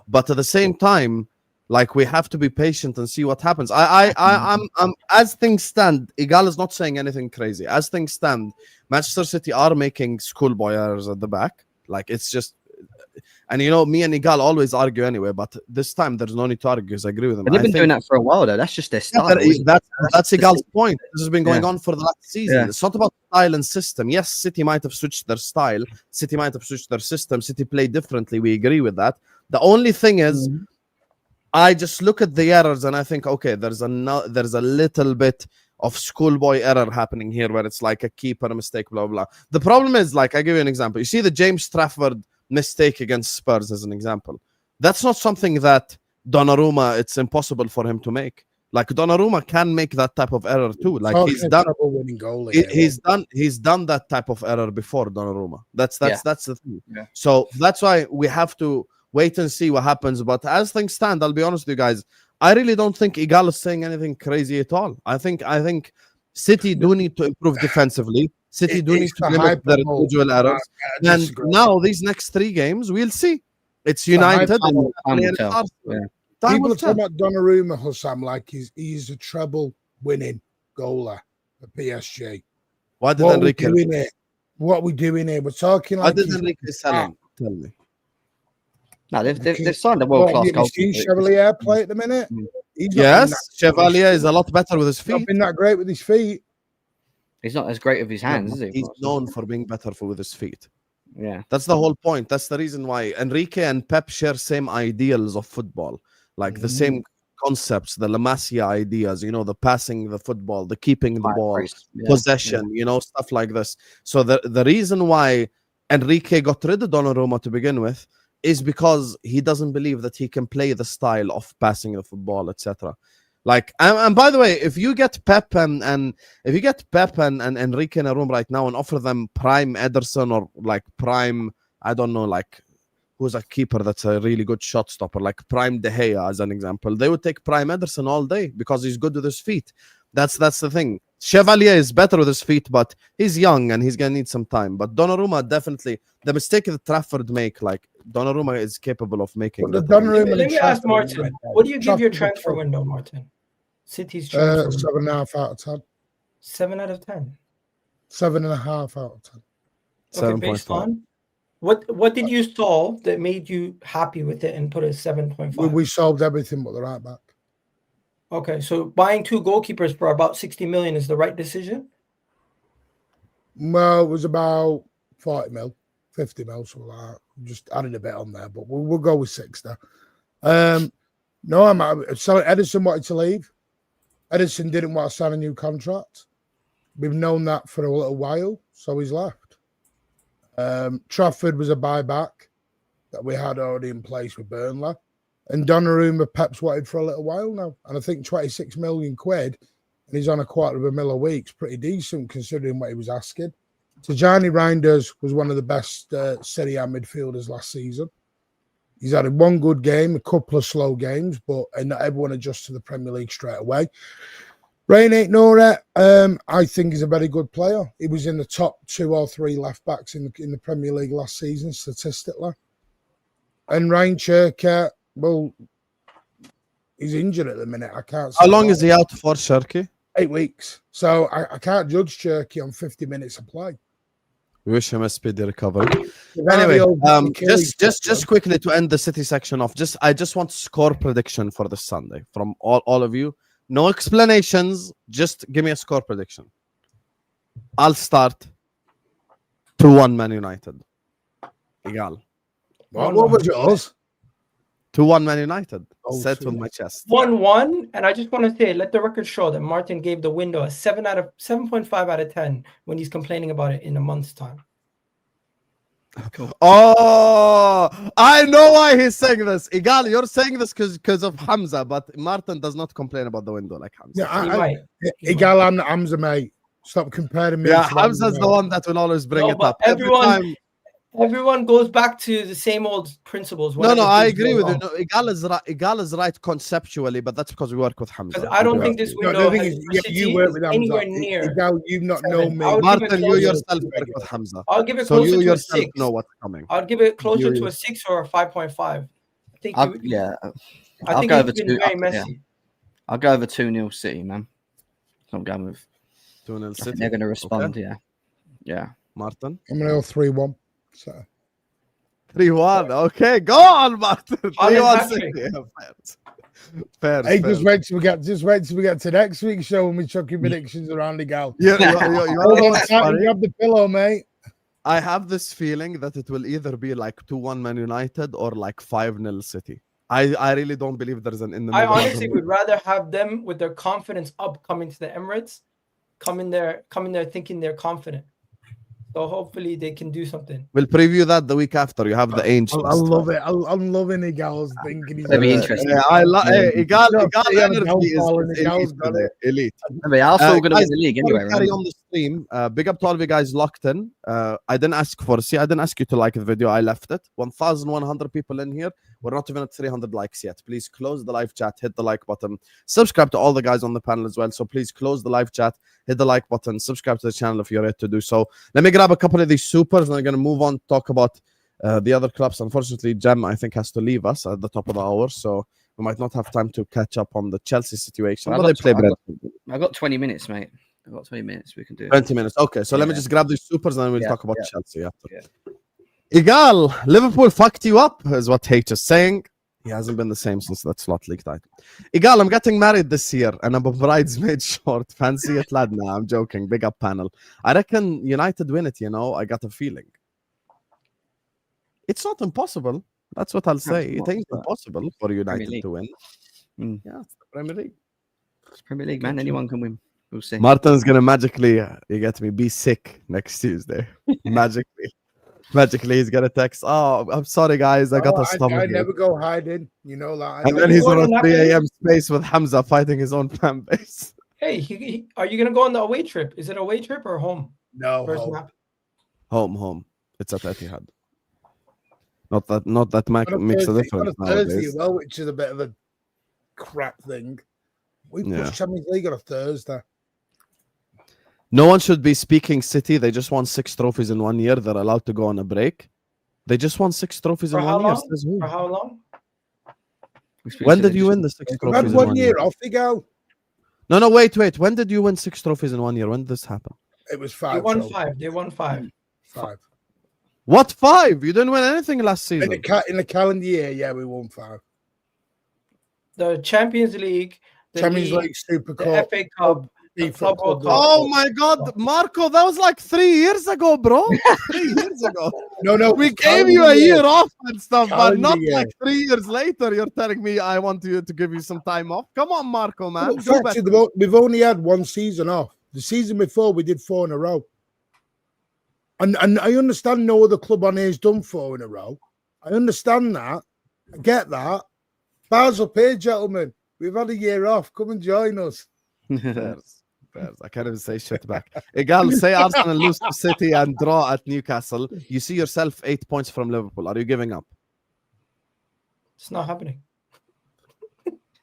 but at the same time, like, we have to be patient and see what happens. I'm as things stand, Igal is not saying anything crazy. As things stand, Manchester City are making schoolboy errors at the back. Like, it's just, and you know, me and Igal always argue anyway, but this time there's no need to argue because I agree with him. They've been doing that for a while, though. That's just their style. That's Igal's point. This has been going on for the last season. Yeah. It's not about style and system. Yes, City might have switched their style. City might have switched their system. City play differently. We agree with that. The only thing is, I just look at the errors and I think, okay, there's a little bit of schoolboy error happening here where it's like a keeper mistake, blah, blah. The problem is, like, I give you an example. You see the James Trafford mistake against Spurs as an example. That's not something that Donnarumma, it's impossible for him to make. Like, Donnarumma can make that type of error too. Like, he's done that type of error before, Donnarumma. That's the thing. Yeah. So that's why we have to wait and see what happens. But as things stand, I'll be honest with you guys, I really don't think Igal is saying anything crazy at all. I think City do need to improve defensively. City do need to limit their individual errors. And now these next 3 games, we'll see. It's United. People are talking about Donnarumma, Husam, like he's a treble winning goaler for PSG. Why did Enrique? What are we doing here? We're talking like. Why did Enrique sell him? Tell me. No, they've signed a world-class goalkeeper. Chevalier play at the minute. Yes, Chevalier is a lot better with his feet. He's not been that great with his feet. He's not as great with his hands, is he? He's known for being better with his feet. Yeah, that's the whole point. That's the reason why Enrique and Pep share same ideals of football, like the same concepts, the La Masia ideas. You know, the passing the football, the keeping the ball, possession. You know, stuff like this. So the reason why Enrique got rid of Donnarumma to begin with is because he doesn't believe that he can play the style of passing the football, etc. Like, and by the way, if you get Pep and Enrique in a room right now and offer them prime Ederson or like prime, I don't know, like who's a keeper that's a really good shot stopper, like prime De Gea as an example, they would take prime Ederson all day because he's good with his feet. That's the thing. Chevalier is better with his feet, but he's young and he's gonna need some time. But Donnarumma, definitely, the mistake that Trafford make, like Donnarumma is capable of making. Let me ask Martin, what do you give your transfer window, Martin? City's transfer 7.5 out of 10. 7 out of 10. 7.5 out of 10. Okay, based on what did you solve that made you happy with it and put a 7.5? We solved everything but the right back. Okay, so buying 2 goalkeepers for about 60 million is the right decision? Well, it was about 40 mil, 50 mil, something like that. Just added a bit on there, but we'll go with 60. No, Ederson wanted to leave. Ederson didn't want to sign a new contract. We've known that for a little while, so he's left. Trafford was a buyback that we had already in place with Burnley. And Donnarumma, Pep's wanted for a little while now. And I think 26 million quid, and he's on $250,000 a week. It's pretty decent considering what he was asking. Tijani Reinders was one of the best Serie A midfielders last season. He's had one good game, a couple of slow games, but not everyone adjusts to the Premier League straight away. Rain ain't Nora, I think he's a very good player. He was in the top 2 or 3 left backs in the Premier League last season, statistically. And Ryan Cherka, well, he's injured at the minute. I can't. How long is he out for, Cherky? 8 weeks. So I can't judge Cherky on 50 minutes of play. We wish him a speedy recovery. Anyway, just quickly to end the City section off. I just want score prediction for this Sunday from all of you. No explanations. Just give me a score prediction. I'll start 2-1 Man United. Egal. What was yours? 2-1 Man United. Oh, Set with my chest. 1-1, and I just want to say, let the record show that Martin gave the window a 7.5 out of 10 when he's complaining about it in a month's time. Oh, I know why he's saying this. Igal, you're saying this because of Hamza, but Martin does not complain about the window like Hamza. Yeah, Igal and Hamza, mate. Stop comparing me. Yeah, Hamza's the one that will always bring it up. Everyone goes back to the same old principles. No, I agree with you. No, Igal is right conceptually, but that's because we work with Hamza. I don't think this window you work with Hamza. Anywhere near. Igal, you've not known me. Martin, you yourself work with Hamza. I'll give it so closer you to yourself a 6. know what's coming. I'll give it closer to a 6 or a 5.5. I think. I'll go over 2. Very messy. I'll go over 2-0 City, man. I'm going with 2-0 City. They're going to respond. Okay. Yeah. Martin. I'm going to go 3-1. So. 3-1. Okay, go on, Martin. 3-1 City. Fair. Hey, just wait till we get to next week's show when we chuck your predictions around the gal. Yeah, you grab the pillow, mate. I have this feeling that it will either be like 2-1 Man United or like 5-0 City. I really don't believe there's an in the middle. I honestly would rather have them with their confidence up coming to the Emirates, coming there thinking they're confident. So hopefully they can do something. We'll preview that the week after. You have the Angels. I love it. I'm loving Igal's thinking. That'd be interesting. Yeah, I love Igal energy is elite. Arsenal going to win the league anyway. Carry on the stream. Big up to all of you guys locked in. I didn't ask you to like the video. I left it. 1,100 people in here. We're not even at 300 likes yet. Please close the live chat, hit the like button, subscribe to all the guys on the panel as well. So please close the live chat, hit the like button, subscribe to the channel if you're ready to do so. Let me grab a couple of these supers and I'm going to move on, talk about the other clubs. Unfortunately, Jem, I think, has to leave us at the top of the hour. So we might not have time to catch up on the Chelsea situation. I got 20 minutes, mate. I've got 20 minutes. We can do it. 20 minutes. Okay, so let me just grab these supers and then we'll talk about Chelsea after. Yeah. Igal, Liverpool fucked you up, is what H is saying. He hasn't been the same since that slot league title. Igal, I'm getting married this year and I'm a bridesmaid short. Fancy it, lad? Nah, I'm joking. Big up panel. I reckon United win it, I got a feeling. It's not impossible. That's what I'll say. It ain't impossible for United to win. Yeah, it's the Premier League. It's Premier League, man. Anyone can win. We'll see. Martin's going to magically, you get me, be sick next Tuesday. Magically, he's gonna text. Oh, I'm sorry, guys. I got a stomach. I never go hiding. You know that. And then he's on a 3 a.m. space with Hamza fighting his own fan base. Hey, are you gonna go on the away trip? Is it away trip or home? No, home. It's at Etihad. Not that makes a difference nowadays. Well, which is a bit of a crap thing. We push Champions League on a Thursday. No one should be speaking City. They just won 6 trophies in 1 year. They're allowed to go on a break. They just won 6 trophies in 1 year. For how long? When did you win the 6 trophies? Had 1 year off you go. No, wait. When did you win 6 trophies in 1 year? When did this happen? It was 5. They won 5. 5. What 5? You didn't win anything last season. In the calendar year, yeah, we won 5. The Champions League, League, Super Cup, FA Cup. Oh my God, Marco, that was like 3 years ago, bro. 3 years ago. No, we gave you a year off and stuff, but not like 3 years later. You're telling me I want you to give you some time off. Come on, Marco, man. We've only had 1 season off. The season before, we did 4 in a row. And I understand no other club on here has done 4 in a row. I understand that. I get that. Bars up here, gentlemen. We've had a year off. Come and join us. I can't even say shit back. Egal, say Arsenal lose to City and draw at Newcastle. You see yourself 8 points from Liverpool. Are you giving up? It's not happening.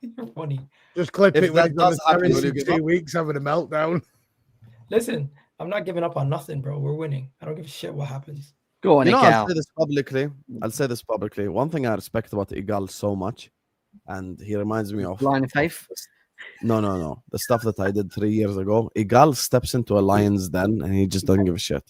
You're funny. Just clip If it when that he's on the does happen, terrace will you in give 2 up? weeks having a meltdown. Listen, I'm not giving up on nothing, bro. We're winning. I don't give a shit what happens. Go on, You know, Igal. I'll say this publicly. One thing I respect about Igal so much, and he reminds me of Line of faith. No. The stuff that I did 3 years ago. Igal steps into a lion's den and he just doesn't give a shit.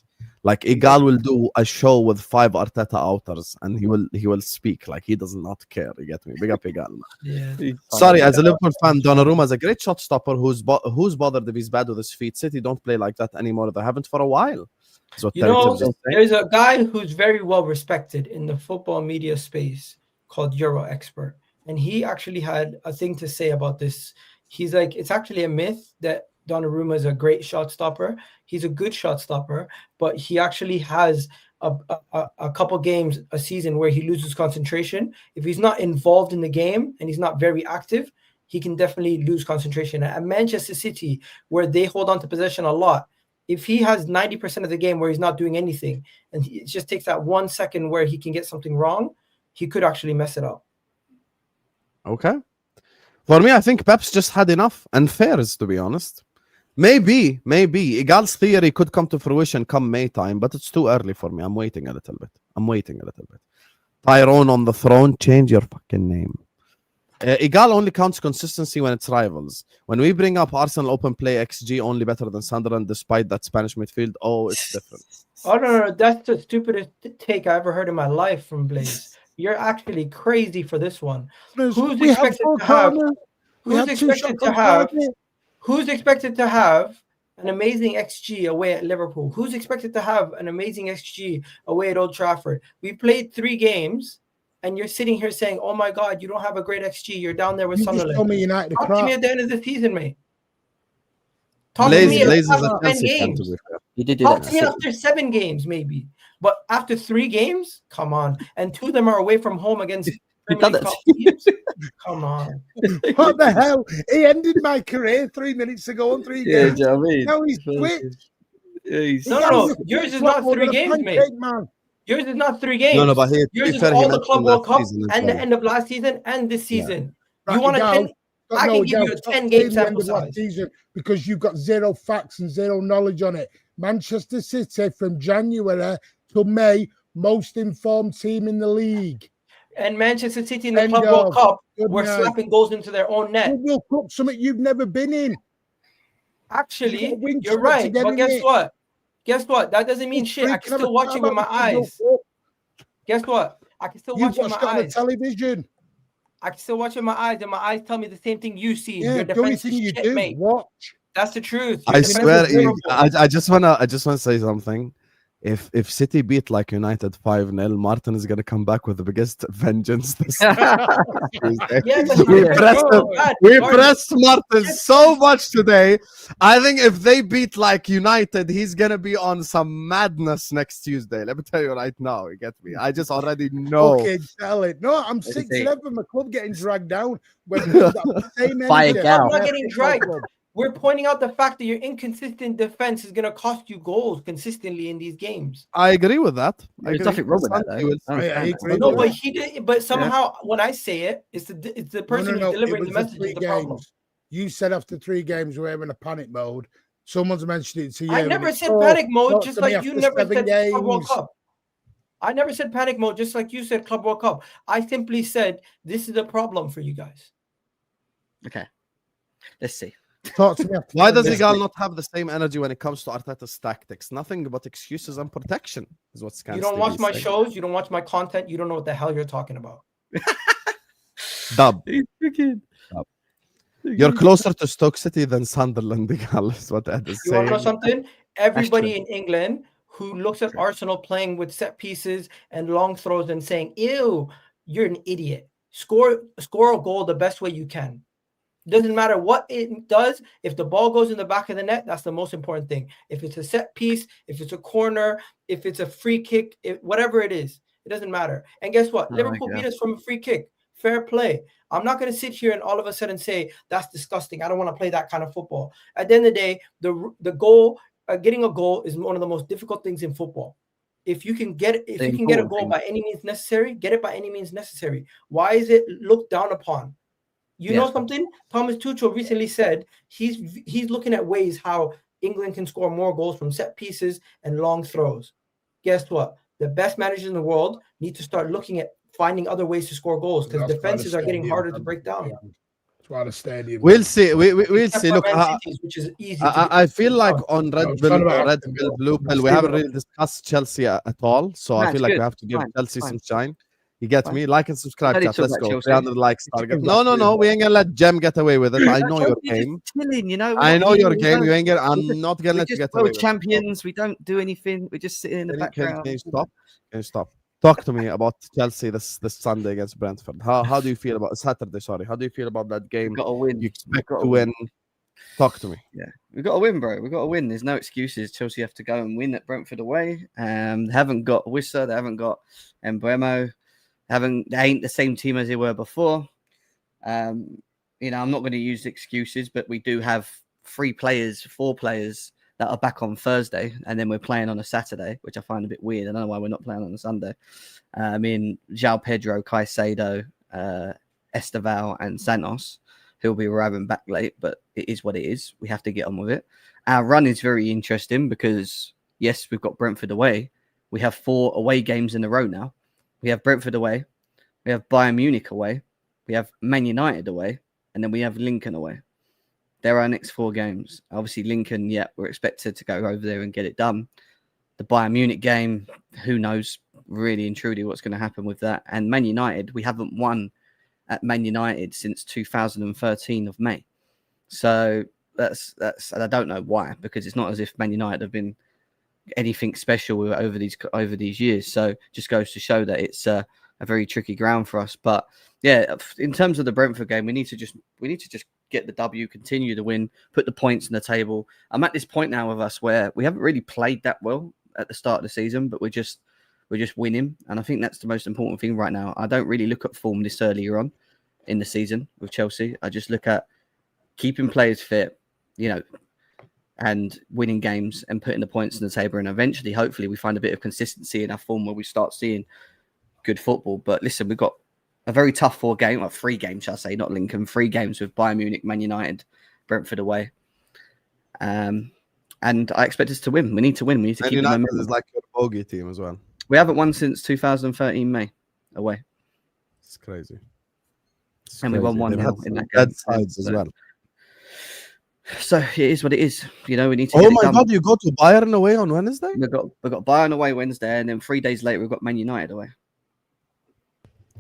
Like Igal will do a show with 5 Arteta outers and he will speak like he does not care. You get me? Big up Igal. Man. Yeah. Sorry, as a Liverpool fan, Donnarumma is a great shot stopper who's bothered if he's bad with his feet. City don't play like that anymore. They haven't for a while. Is what You know, Terry Tim just saying. there's a guy who's very well respected in the football media space called Euro Expert. And he actually had a thing to say about this. He's like, it's actually a myth that Donnarumma is a great shot stopper. He's a good shot stopper, but he actually has a couple games a season where he loses concentration. If he's not involved in the game and he's not very active, he can definitely lose concentration. At Manchester City, where they hold on to possession a lot, if he has 90% of the game where he's not doing anything, and it just takes that 1 second where he can get something wrong, he could actually mess it up. Okay. For me, I think Pep's just had enough and fairs, to be honest. Maybe Igal's theory could come to fruition come May time, but it's too early for me. I'm waiting a little bit. Tyrone on the throne, change your fucking name. Igal only counts consistency when it's rivals. When we bring up Arsenal open play XG only better than Sunderland despite that Spanish midfield, it's different. Oh, no. That's the stupidest take I ever heard in my life from Blaze. You're actually crazy for this one. Who's expected to have an amazing XG away at Liverpool? Who's expected to have an amazing XG away at Old Trafford? We played 3 games, and you're sitting here saying, "Oh my God, you don't have a great XG. You're down there with Sunderland." Just told me United Talk to me at the end of the season, mate. Talk to me after 10 games. You did do Talk that. to me after 7 games, maybe. But after 3 games, come on. And 2 of them are away from home against teams. Come on. What the hell? He ended my career 3 minutes ago on 3 games. Do you know what I mean? Now he's quit. No. Yours is not 3 games, mate. Man. Yours is not 3 games. No, but yours is all the Club World Cup and the end of last season and this season. Right, you want a 10? I can give you a 10-game sample size. Season because you've got 0 facts and 0 knowledge on it. Manchester City from January to May, most informed team in the league. And Manchester City in the Club World Cup were slapping goals into their own net. Club World Cup, something you've never been in. Actually, you're right. But guess what? That doesn't mean shit. I can still watch it with my eyes. Guess what? I can still watch it with my eyes. Television. I can still watch it with my eyes, and my eyes tell me the same thing you see. Yeah, Your the only defense thing is you shit, do, mate. watch. That's the truth. I swear, I just wanna say something. If City beat like United 5-0, Martin is gonna come back with the biggest vengeance this Tuesday. We pressed Martin so much today. I think if they beat like United, he's gonna be on some madness next Tuesday. Let me tell you right now. You get me? I just already know. Okay, tell it. No, I'm 6-11 from my club getting dragged down. When the same I'm not getting dragged. We're pointing out the fact that your inconsistent defense is going to cost you goals consistently in these games. I agree with that. There's nothing wrong with that, though. No, but he did. But somehow, when I say it, it's the person who's delivering the message is the problem. You said after 3 games we're in a panic mode. Someone's mentioned it to you. I never said panic mode, just like you never said Club World Cup. I never said panic mode, just like you said Club World Cup. I simply said this is a problem for you guys. Okay, let's see. Why does Igal not have the same energy when it comes to Arteta's tactics? Nothing but excuses and protection is what's. You don't watch my shows. You don't watch my content. You don't know what the hell you're talking about. Dub. You're closer to Stoke City than Sunderland, Igal, is what Ed is saying. You want to know something? Everybody in England who looks at Arsenal playing with set pieces and long throws and saying, "Ew, you're an idiot." Score a goal the best way you can. Doesn't matter what it does. If the ball goes in the back of the net, that's the most important thing. If it's a set piece, if it's a corner, if it's a free kick, whatever it is, it doesn't matter. And guess what? Liverpool beat us from a free kick. Fair play. I'm not going to sit here and all of a sudden say that's disgusting. I don't want to play that kind of football. At the end of the day, the goal, getting a goal is one of the most difficult things in football. If you can get The a goal important by any means necessary, get it by any means necessary. Why is it looked down upon? You know something? Thomas Tuchel recently said he's looking at ways how England can score more goals from set pieces and long throws. Guess what? The best managers in the world need to start looking at finding other ways to score goals because That's why the defenses are getting stadium harder to had- break down. That's why the stadium. We'll see. We'll Except see. for Look, Man City's, which is easy. I feel like on I Red was Pill talking or about Red Aston Pill, Villa. Blue Pill, we haven't really discussed Chelsea at all. So I No, feel it's like good. we have to give Fine, Chelsea fine. some shine. You get Fine. me? Like and subscribe, Ready to chat. talk Let's about go. Chelsea. 300 likes It's target. different, No. We ain't gonna let Jem get away with it. I know your We're game. just chilling, you know. I know your We're game. not- You ain't gonna. we're I'm just- not gonna We're let you just get away world with it. champions. We don't do anything. We're just sitting in the background. Can you stop? Can you stop? Talk to me about Chelsea this Sunday against Brentford. How do you feel about Saturday? Sorry, how do you feel about that game? We've got to win. You expect We've got to win? Talk to me. Yeah, we've got to win, bro. We've got to win. There's no excuses. Chelsea have to go and win at Brentford away. They haven't got Wissa. They haven't got Mbeumo. They ain't the same team as they were before. I'm not going to use excuses, but we do have 4 players that are back on Thursday, and then we're playing on a Saturday, which I find a bit weird. I don't know why we're not playing on a Sunday. João Pedro, Caicedo, Esteval, and Santos, who'll be arriving back late, but it is what it is. We have to get on with it. Our run is very interesting because, yes, we've got Brentford away. We have 4 away games in a row now. We have Brentford away. We have Bayern Munich away. We have Man United away. And then we have Lincoln away. They're our next 4 games. Obviously, Lincoln, we're expected to go over there and get it done. The Bayern Munich game, who knows really and truly what's going to happen with that. And Man United, we haven't won at Man United since 2013 of May. So that's and I don't know why, because it's not as if Man United have been anything special over these years. So just goes to show that it's a very tricky ground for us. But yeah, in terms of the Brentford game, we need to just get the W, continue to win, put the points in the table. I'm at this point now with us where we haven't really played that well at the start of the season, but we're just winning, and I think that's the most important thing right now. I don't really look at form this earlier on in the season with Chelsea. I just look at keeping players fit, and winning games and putting the points in the table, and eventually, hopefully, we find a bit of consistency in our form where we start seeing good football. But listen, we've got a very tough 3 games, shall I say, not Lincoln, 3 games with Bayern Munich, Man United, Brentford away. And I expect us to win. We need to win. We need to keep the momentum. It's like your bogey team as well. We haven't won since 2013 May away. It's crazy. We won 1-0 in that game. Dead sides as well. So it is what it is. We need to. Oh my God! You go to Bayern away on Wednesday? We've got Bayern away Wednesday, and then 3 days later we've got Man United away.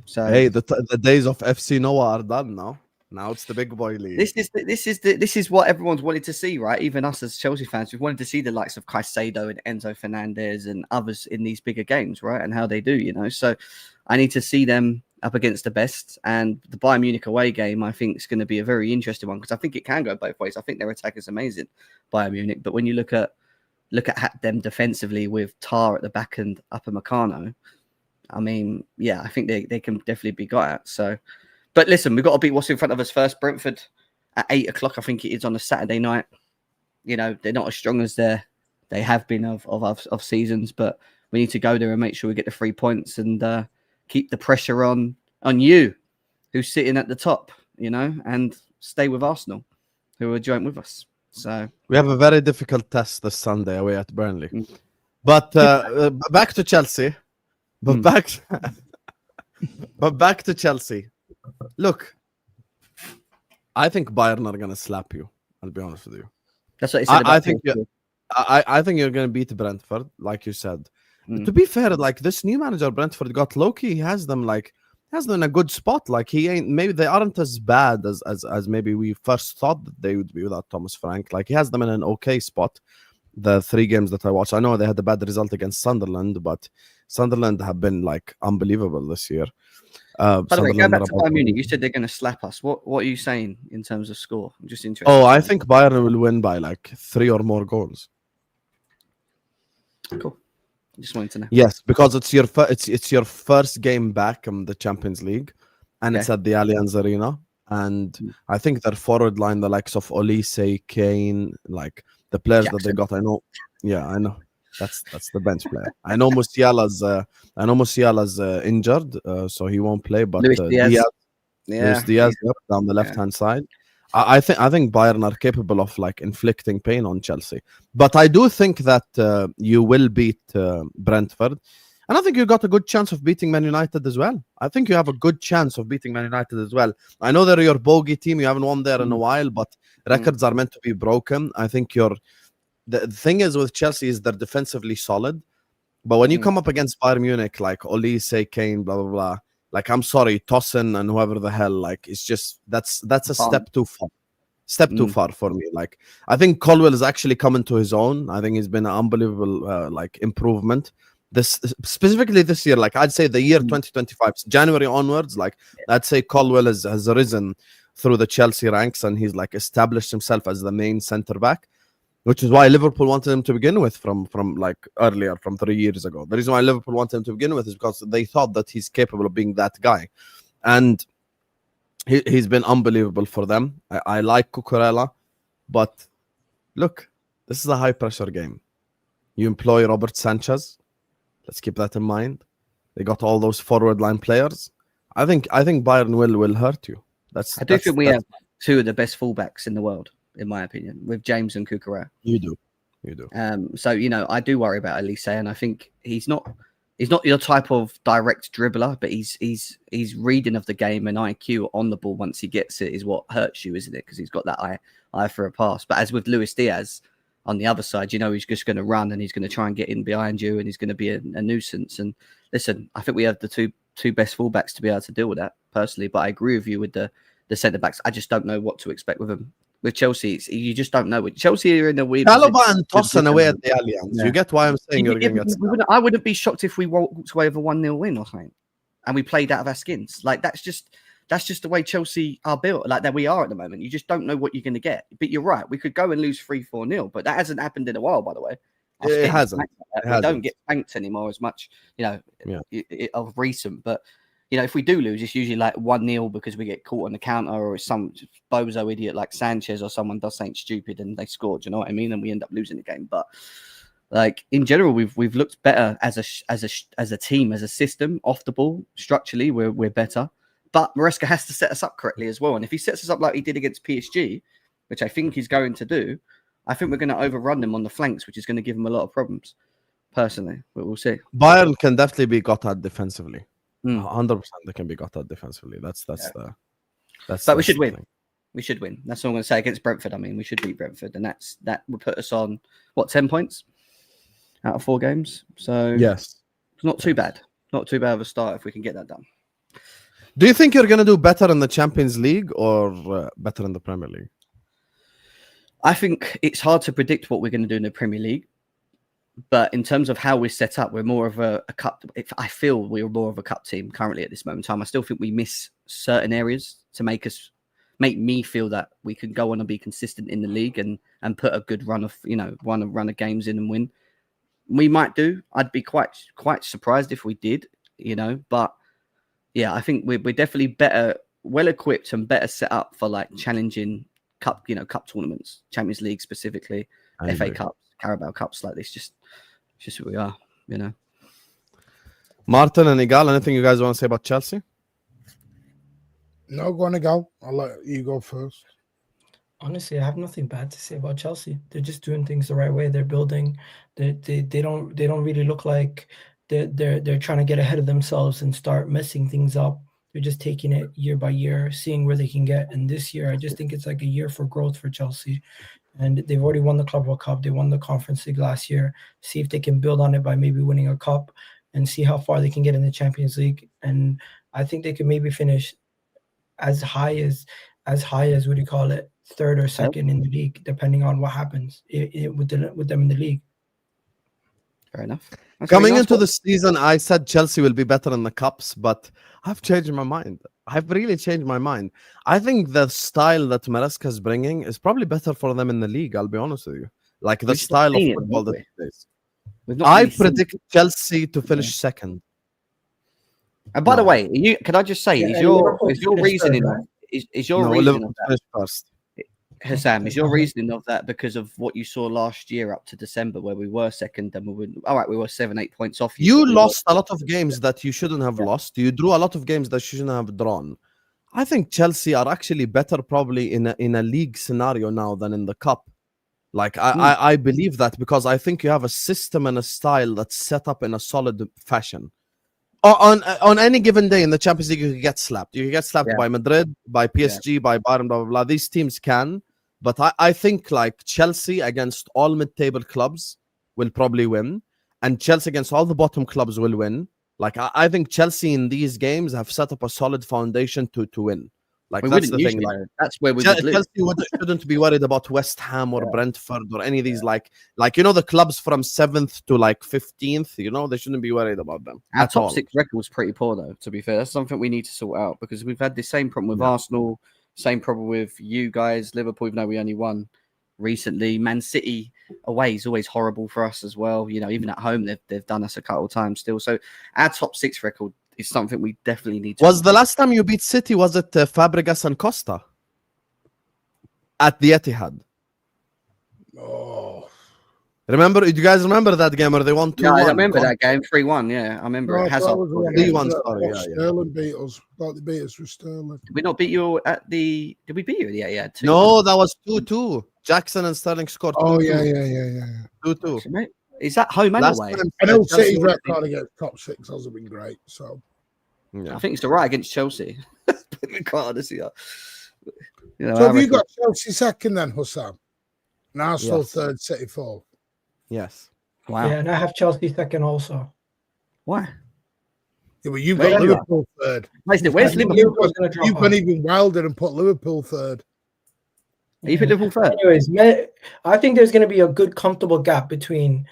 So hey, the days of FC Noah are done now. Now it's the big boy league. This is what everyone's wanted to see, right? Even us as Chelsea fans, we've wanted to see the likes of Caicedo and Enzo Fernandez and others in these bigger games, right? And how they do, So I need to see them up against the best. And the Bayern Munich away game, I think, is going to be a very interesting one because I think it can go both ways. I think their attack is amazing, Bayern Munich. But when you look at them defensively with Tar at the back and Upamecano, I mean, yeah, I think they can definitely be got at. So. But listen, we've got to beat what's in front of us first. Brentford at 8 o'clock, I think it is, on a Saturday night. They're not as strong as they have been of seasons, but we need to go there and make sure we get the 3 points and keep the pressure on you, who's sitting at the top, and stay with Arsenal, who are joint with us. So we have a very difficult test this Sunday away at Burnley. But back to Chelsea. But back to Chelsea. Look, I think Bayern are gonna slap you. I'll be honest with you. That's what he said. I think you're gonna beat Brentford, like you said. To be fair, like this new manager Brentford got Loki, he has them in a good spot. Like maybe they aren't as bad as maybe we first thought that they would be without Thomas Frank. Like he has them in an okay spot. The 3 games that I watched, I know they had a bad result against Sunderland, but Sunderland have been like unbelievable this year. By the way, going back to Bayern Munich, you said they're going to slap us. What are you saying in terms of score? I'm just interested. Oh, I think Bayern will win by like 3 or more goals. Cool. Just wanted to know. Yes, because it's your first game back in the Champions League, and it's at the Allianz Arena. And I think their forward line, the likes of Olise, Kane, like the players that they got, I know. Yeah, I know. That's the bench player. I know Musiala's injured, so he won't play. But Luis Diaz. Luis Diaz down the left hand side. I think Bayern are capable of like inflicting pain on Chelsea, but I do think that you will beat Brentford, and I think you got a good chance of beating Man United as well. I think you have a good chance of beating Man United as well. I know they're your bogey team; you haven't won there in a while, but records are meant to be broken. I think the thing is with Chelsea is they're defensively solid, but when you come up against Bayern Munich, like Olise, Kane, blah blah blah. Like, I'm sorry, Tosin and whoever the hell, like, it's just that's a step too far. Too far for me. Like, I think Colwell is actually coming to his own. I think he's been an unbelievable like improvement. This specifically this year, like I'd say the year 2025, January onwards, like I'd say Colwell has risen through the Chelsea ranks and he's like established himself as the main centre back. Which is why Liverpool wanted him to begin with from like earlier, from 3 years ago. The reason why Liverpool wanted him to begin with is because they thought that he's capable of being that guy. And he's been unbelievable for them. I like Cucurella, but look, this is a high-pressure game. You employ Robert Sanchez. Let's keep that in mind. They got all those forward line players. I think Bayern will hurt you. I think we have two of the best fullbacks in the world, in my opinion, with James and Cucurella. You do. So, I do worry about Olise, and I think he's not your type of direct dribbler, but he's reading of the game and IQ on the ball once he gets it is what hurts you, isn't it? Because he's got that eye for a pass. But as with Luis Diaz on the other side, he's just going to run and he's going to try and get in behind you and he's going to be a nuisance. And listen, I think we have the two best fullbacks to be able to deal with that personally. But I agree with you with the centre backs. I just don't know what to expect with them. With Chelsea, you just don't know. With Chelsea are in a weird Chalobah and Tosin away at the Allianz. Yeah. You get why I'm saying you're going to get. I wouldn't be shocked if we walked away with a 1-0 win or something, and we played out of our skins. Like that's just the way Chelsea are built. Like that we are at the moment. You just don't know what you're going to get. But you're right. We could go and lose 3-4-0, but that hasn't happened in a while, by the way. It hasn't. We don't get spanked anymore as much, of recent. But if we do lose, it's usually like 1-0 because we get caught on the counter or some bozo idiot like Sanchez or someone does something stupid and they score. Do you know what I mean? And we end up losing the game. But like in general, we've looked better as a team, as a system off the ball. Structurally, we're better. But Maresca has to set us up correctly as well. And if he sets us up like he did against PSG, which I think he's going to do, I think we're going to overrun them on the flanks, which is going to give them a lot of problems. Personally, but we'll see. Bayern can definitely be got at defensively. 100% they can be got at defensively. That's But we should win. Thing. We should win. That's what I'm going to say against Brentford. I mean, we should beat Brentford, and that will put us on 10 points out of 4 games. So yes, it's not too bad. Not too bad of a start if we can get that done. Do you think you're going to do better in the Champions League or better in the Premier League? I think it's hard to predict what we're going to do in the Premier League. But in terms of how we're set up, we're more of a cup. I feel we're more of a cup team currently at this moment in time. I still think we miss certain areas to make me feel that we can go on and be consistent in the league and put a good run of run of games in and win. We might do. I'd be quite surprised if we did. But yeah, I think we're definitely better, well equipped and better set up for like challenging cup tournaments, Champions League specifically, FA Cups, Carabao Cups like this. Just who we are, Martin and Igal, anything you guys want to say about Chelsea? No, go on, Igal. I'll let you go first. Honestly, I have nothing bad to say about Chelsea. They're just doing things the right way. They're building. They don't really look like they're trying to get ahead of themselves and start messing things up. They're just taking it year by year, seeing where they can get. And this year, I just think it's like a year for growth for Chelsea. And they've already won the Club World Cup. They won the Conference League last year. See if they can build on it by maybe winning a cup and see how far they can get in the Champions League. And I think they could maybe finish as high as what do you call it, third or second in the league, depending on what happens with them in the league. Fair enough. Coming into the season, I said Chelsea will be better in the cups, but I've changed my mind. I've really changed my mind. I think the style that Maresca is bringing is probably better for them in the league. I'll be honest with you. Like the style of football that he plays. I predict Chelsea to finish second. And by the way, can I just say, is your reasoning? Is your reasoning? Finish first. Husam, is your reasoning of that because of what you saw last year up to December, where we were second and we were 7-8 points off you? You lost a lot of games that you shouldn't have lost. You drew a lot of games that you shouldn't have drawn. I think Chelsea are actually better probably in a league scenario now than in the cup. Like I believe that because I think you have a system and a style that's set up in a solid fashion. On any given day in the Champions League, you can get slapped. You can get slapped by Madrid, by PSG, by Bayern, blah, blah, blah. These teams can. But I think like Chelsea against all mid-table clubs will probably win. And Chelsea against all the bottom clubs will win. Like I think Chelsea in these games have set up a solid foundation to win. Like that's the thing. Like, that's where we would lose. Chelsea shouldn't be worried about West Ham or Brentford or any of these like the clubs from 7th to like 15th. They shouldn't be worried about them. Our top 6 record was pretty poor though. To be fair, that's something we need to sort out because we've had the same problem with Arsenal, same problem with you guys. Liverpool, even though we only won recently. Man City away is always horrible for us as well. Even at home they've done us a couple of times still. So our top 6 record is something we definitely need to. Was the last time you beat City, was it Fabregas and Costa at the Etihad? Oh, do you guys remember that game where they won 2-1? Yeah, I remember that game 3-1. Yeah, I remember it. Hazard. 3-1. Sorry, Sterling beat us. Thought they beat us with Sterling. Did we not beat you at the? Did we beat you? Yeah. 2-1. No, that was 2-2. Jackson and Sterling scored. 2-2. Oh yeah. 2-2. Actually, mate, is that home and away? I know City's record against top 6 hasn't been great, so I think it's all right against Chelsea. Quite honestly, so have you got Chelsea second then, Husam? And Arsenal third, City fourth. Yes. Wow. Yeah, and I have Chelsea second also. Why? Yeah, but you've got Liverpool third. Where's Liverpool? You've gone even wilder and put Liverpool third. You put Liverpool third? Anyways, I think there's going to be a good, comfortable gap between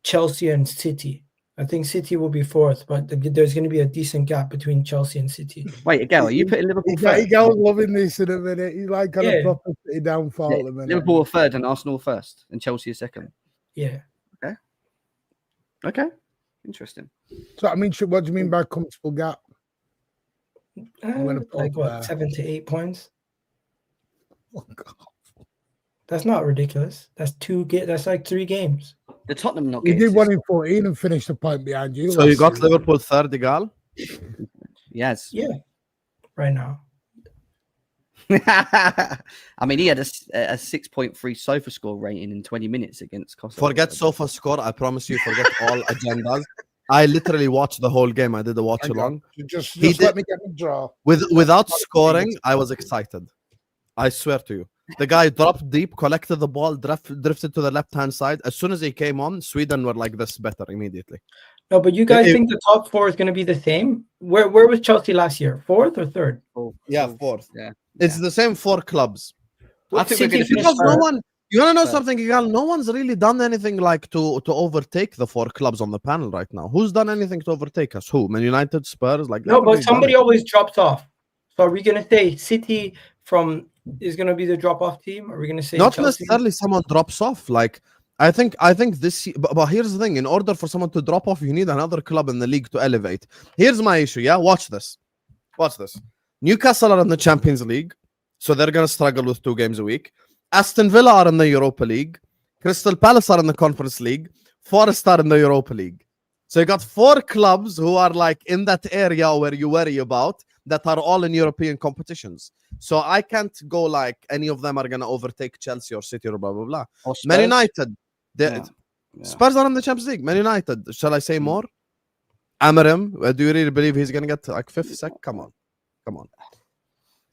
Chelsea and City. I think City will be fourth, but there's going to be a decent gap between Chelsea and City. Wait, Agal, are you putting Liverpool third? Agal's loving this in a minute. He's like kind of proper City downfall in a minute. Liverpool third and Arsenal first, and Chelsea is second. Yeah. Okay. Interesting. So I mean, what do you mean by comfortable gap? Like what, 7 to 8 points? Oh, God. That's not ridiculous. That's like 3 games. The Tottenham not. He did 1 in 14 and finished a point behind you. So you got Liverpool third, Igal? Yes. Yeah. Right now. I mean, he had a 6.3 sofa score rating in 20 minutes against Costa. Forget sofa score. I promise you, forget all agendas. I literally watched the whole game. I did a watch along. Just let me get a draw. Without scoring, I was excited. I swear to you. The guy dropped deep, collected the ball, drifted to the left-hand side. As soon as he came on, Sweden were like this better immediately. No, but you guys think the top 4 is going to be the same? Where was Chelsea last year? 4th or 3rd? Yeah, 4th. Yeah. It's the same 4 clubs. I think we're going to finish because no one. You want to know something, Igal? No one's really done anything like to overtake the 4 clubs on the panel right now. Who's done anything to overtake us? Who? Man United, Spurs? Like no, but somebody always drops off. So are we going to say City is going to be the drop-off team? Are we going to say not Chelsea? necessarily someone drops off? Like I think this. But here's the thing: in order for someone to drop off, you need another club in the league to elevate. Here's my issue. Yeah, watch this. Newcastle are in the Champions League, so they're going to struggle with 2 games a week. Aston Villa are in the Europa League. Crystal Palace are in the Conference League. Forest are in the Europa League. So you got 4 clubs who are like in that area where you worry about that are all in European competitions. So I can't go like any of them are going to overtake Chelsea or City or blah, blah, blah. Man United. Spurs are in the Champions League. Man United. Shall I say more? Amarim. Do you really believe he's going to get like 5th, 2nd? Come on.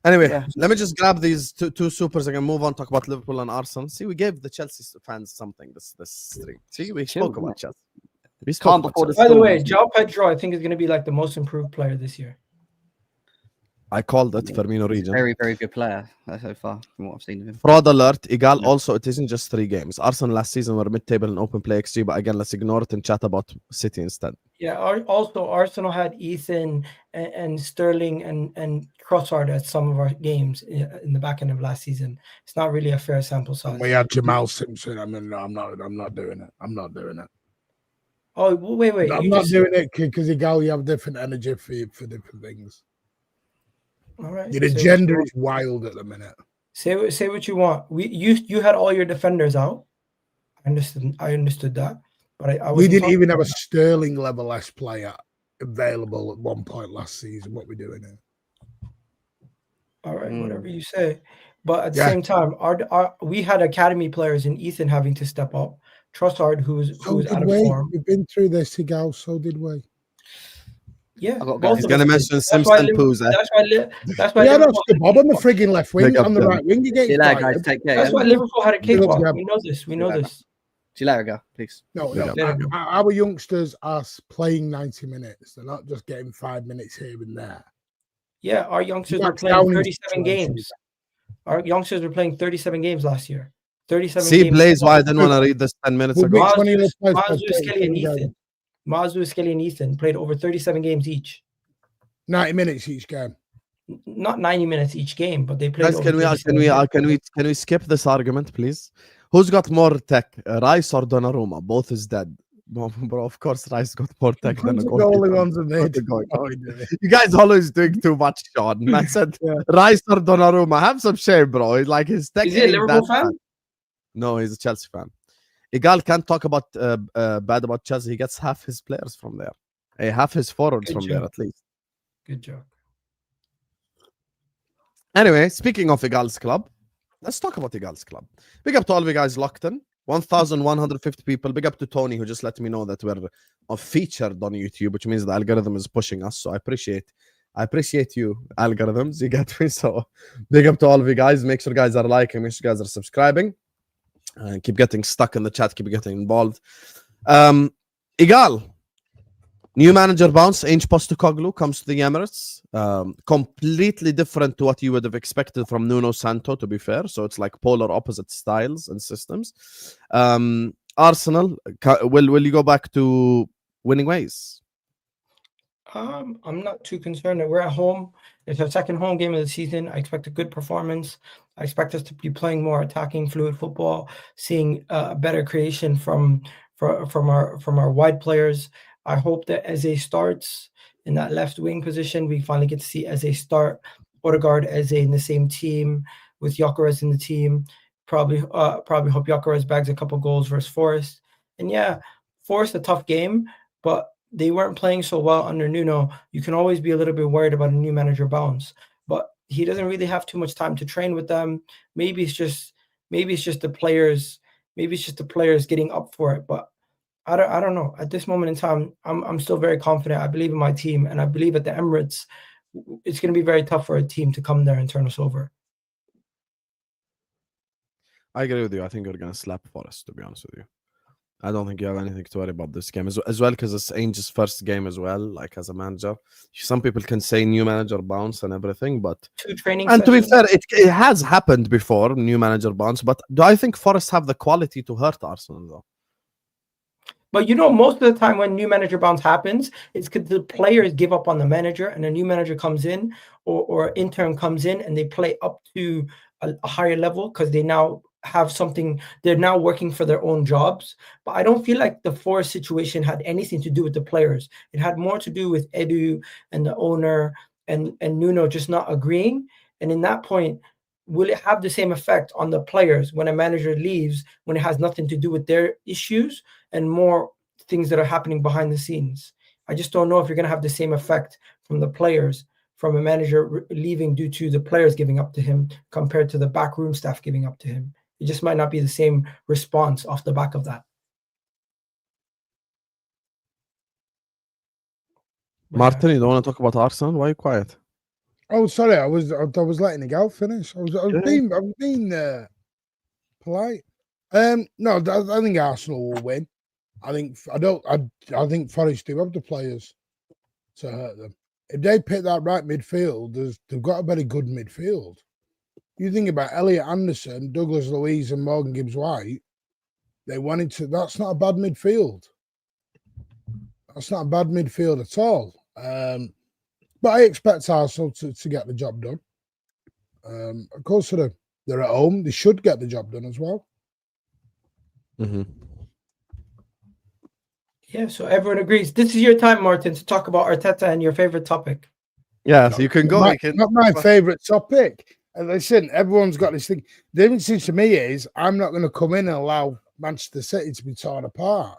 Anyway, let me just grab these two supers and move on, talk about Liverpool and Arsenal. See, we gave the Chelsea fans something this stream. See, we spoke about Chelsea. By the way, João Pedro, I think, is going to be like the most improved player this year. I called it Firmino region. Very, very good player so far from what I've seen of him. Fraud alert. Igal, also, it isn't just 3 games. Arsenal last season were mid-table in open play XG, but again, let's ignore it and chat about City instead. Yeah, also, Arsenal had Ethan and Sterling and Trossard at some of our games in the back end of last season. It's not really a fair sample size. And we had Jamal Simpson. I mean, I'm not doing it. I'm not doing it. Oh, wait. I'm not doing it because you have different energy for different things. All right. The agenda is wild at the minute. Say what you want. You had all your defenders out. I understood that, but I We wasn't didn't talking even have a about that. Sterling level S player available at one point last season. What we doing here? All right, whatever Mm. you say. But at the Yeah. same time, we had academy players in Ethan having to step up. Trossard, who So was did out of we. form. We've been through this, Sigal. So did we. Yeah, I got both guys. He's of us gonna did. mention That's why Simpson Poos. that's why Yeah, Liverpool that's the Bob on the frigging left wing, Big up on the them. right wing. You See get you later, guys. fired. Take care. that's Yeah? why Liverpool had a Big up cakewalk. them. We know this. We know later. this. See you later, go. Peace. No, Big no. up. There you go. Our youngsters are playing 90 minutes. They're not just getting 5 minutes here and there. Yeah, our youngsters were Max playing Downey's 37 situation. games. Our youngsters were playing 37 games last year. 37 See, games. Blaze, why I didn't want to read this 10 minutes Well, ago. which one of your players played Mazu, Skelly, and 37 games? Ethan. Mazu, Skelly, and Ethan played over 37 games each. 90 minutes each game. Not 90 minutes each game, but they played Guys, over can we 37 games. can we skip this argument, please? Who's got more tech, Rice or Donnarumma? Both is dead. Bro, of course, Rice got more tech than a The only goalkeeper. ones are made. Oh, you guys always doing too much, Sean. I said Yeah. Rice or Donnarumma. Have some shame, bro. He's like his tech. Is he a ain't Liverpool that fan? bad. No, he's a Chelsea fan. Igal can't talk about bad about Chelsea. He gets half his players from there. Half his forwards Good from job. there at least. Good job. Anyway, speaking of Igal's club, let's talk about Igal's club. Big up to all of you guys locked in. 1,150 people. Big up to Tony, who just let me know that we're featured on YouTube, which means the algorithm is pushing us. So I appreciate you, algorithms. You get me? So big up to all of you guys. Make sure guys are liking, make sure guys are subscribing. And keep getting stuck in the chat, keep getting involved. Igal, new manager bounce, Ange Postecoglou comes to the Emirates. Completely different to what you would have expected from Nuno Santo, to be fair. So it's like polar opposite styles and systems. Arsenal, will you go back to winning ways? I'm not too concerned. We're at home. It's our second home game of the season. I expect a good performance. I expect us to be playing more attacking, fluid football, seeing better creation from our wide players. I hope that Eze starts in that left wing position. We finally get to see Eze start. Odegaard, Eze in the same team with Gyokeres in the team. Probably hope Gyokeres bags a couple goals versus Forest. And yeah, Forest a tough game, but they weren't playing so well under Nuno. You can always be a little bit worried about a new manager bounce, but he doesn't really have too much time to train with them. Maybe it's just the players. Maybe it's just the players getting up for it. But I don't know. At this moment in time, I'm still very confident. I believe in my team, and I believe at the Emirates, it's going to be very tough for a team to come there and turn us over. I agree with you. I think we're going to slap Forest, to be honest with you. I don't think you have anything to worry about this game as well, because it's Ange's first game as well, like as a manager. Some people can say new manager bounce and everything, but 2 training and to be sessions. fair, it has happened before, new manager bounce. But do I think Forest have the quality to hurt Arsenal though? But most of the time when new manager bounce happens, it's because the players give up on the manager and a new manager comes in or intern comes in and they play up to a higher level because they now have something. They're now working for their own jobs. But I don't feel like the Forest situation had anything to do with the players. It had more to do with Edu and the owner and Nuno just not agreeing. And in that point, will it have the same effect on the players when a manager leaves when it has nothing to do with their issues and more things that are happening behind the scenes? I just don't know if you're going to have the same effect from the players, from a manager leaving due to the players giving up to him compared to the backroom staff giving up to him. It just might not be the same response off the back of that. Martin, you don't want to talk about Arsenal? Why are you quiet? Oh, sorry, I was letting the gal finish. I was being polite. No, I think Arsenal will win. I think Forest do have the players to hurt them. If they pick that right midfield, they've got a very good midfield. You think about Elliot Anderson, Douglas Luiz, and Morgan Gibbs-White. That's not a bad midfield. That's not a bad midfield at all. But I expect Arsenal to get the job done. Of course, they're at home. They should get the job done as well. Mm-hmm. Yeah, so everyone agrees. This is your time, Martin, to talk about Arteta and your favorite topic. Yeah, so you can go. Not my favorite topic. And listen, everyone's got this thing. The difference to me is I'm not going to come in and allow Manchester City to be torn apart.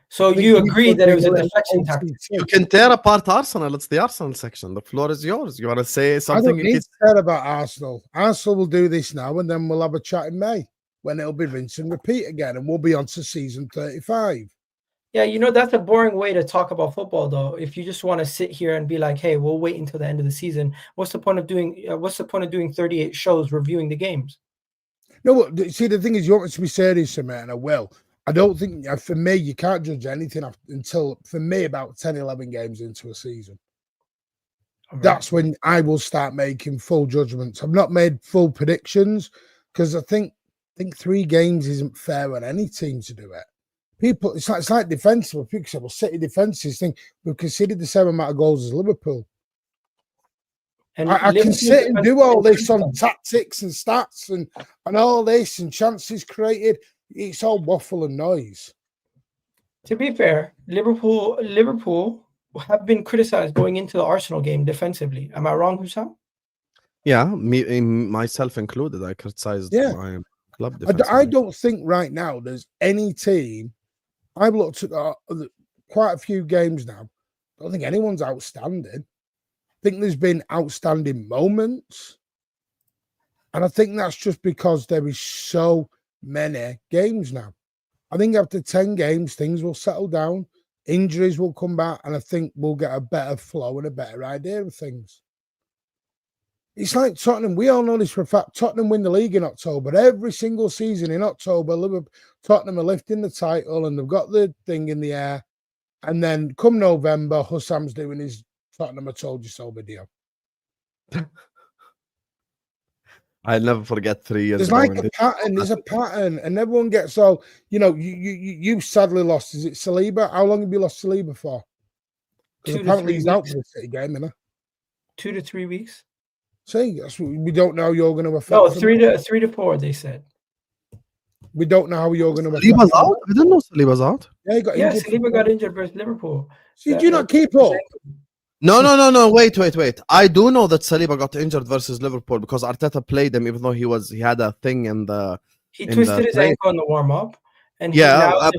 So you agree that it was a deflection tactic? You can tear apart Arsenal. It's the Arsenal section. The floor is yours. You want to say something? I don't need to care about Arsenal. Arsenal will do this now, and then we'll have a chat in May when it'll be rinse and repeat again, and we'll be on to season 35. Yeah, you know, that's a boring way to talk about football, though. If you just want to sit here and be like, "Hey, we'll wait until the end of the season," what's the point of doing 38 shows reviewing the games? No, see, the thing is, you want me to be serious, man, and I will. I don't think, for me, you can't judge anything until, for me, about 10, 11 games into a season. Right. That's when I will start making full judgments. I've not made full predictions because I think 3 games isn't fair on any team to do it. People, it's like defensive. People say, well, City defenses think we've conceded the same amount of goals as Liverpool. And I can sit and do all this on tactics and stats and all this and chances created. It's all waffle and noise. To be fair, Liverpool have been criticized going into the Arsenal game defensively. Am I wrong, Husam? Yeah, myself included. I criticized my club defensively. I don't think right now there's any team. I've looked at quite a few games now. I don't think anyone's outstanding. I think there's been outstanding moments. And I think that's just because there is so many games now. I think after 10 games, things will settle down. Injuries will come back. And I think we'll get a better flow and a better idea of things. It's like Tottenham. We all know this for a fact. Tottenham win the league in October. Every single season in October, Tottenham are lifting the title and they've got the thing in the air. And then come November, Husam's doing his Tottenham I told you so video. I'll never forget 3 years There's ago. like a pattern. There's a pattern. And everyone gets all, you sadly lost. Is it Saliba? How long have you lost Saliba for? Because apparently he's out for the City game, isn't he? 2 to 3 weeks. See, that's what we don't know how you're going to affect. No, 3 to 4, they said. We don't know how you're going to affect. Saliba's out? I didn't know Saliba's out. Yeah, he got injured. Saliba got injured versus Liverpool. See, do you not keep up? No. Wait. I do know that Saliba got injured versus Liverpool because Arteta played him, even though he had a thing in the. He twisted his ankle in the warm up, and but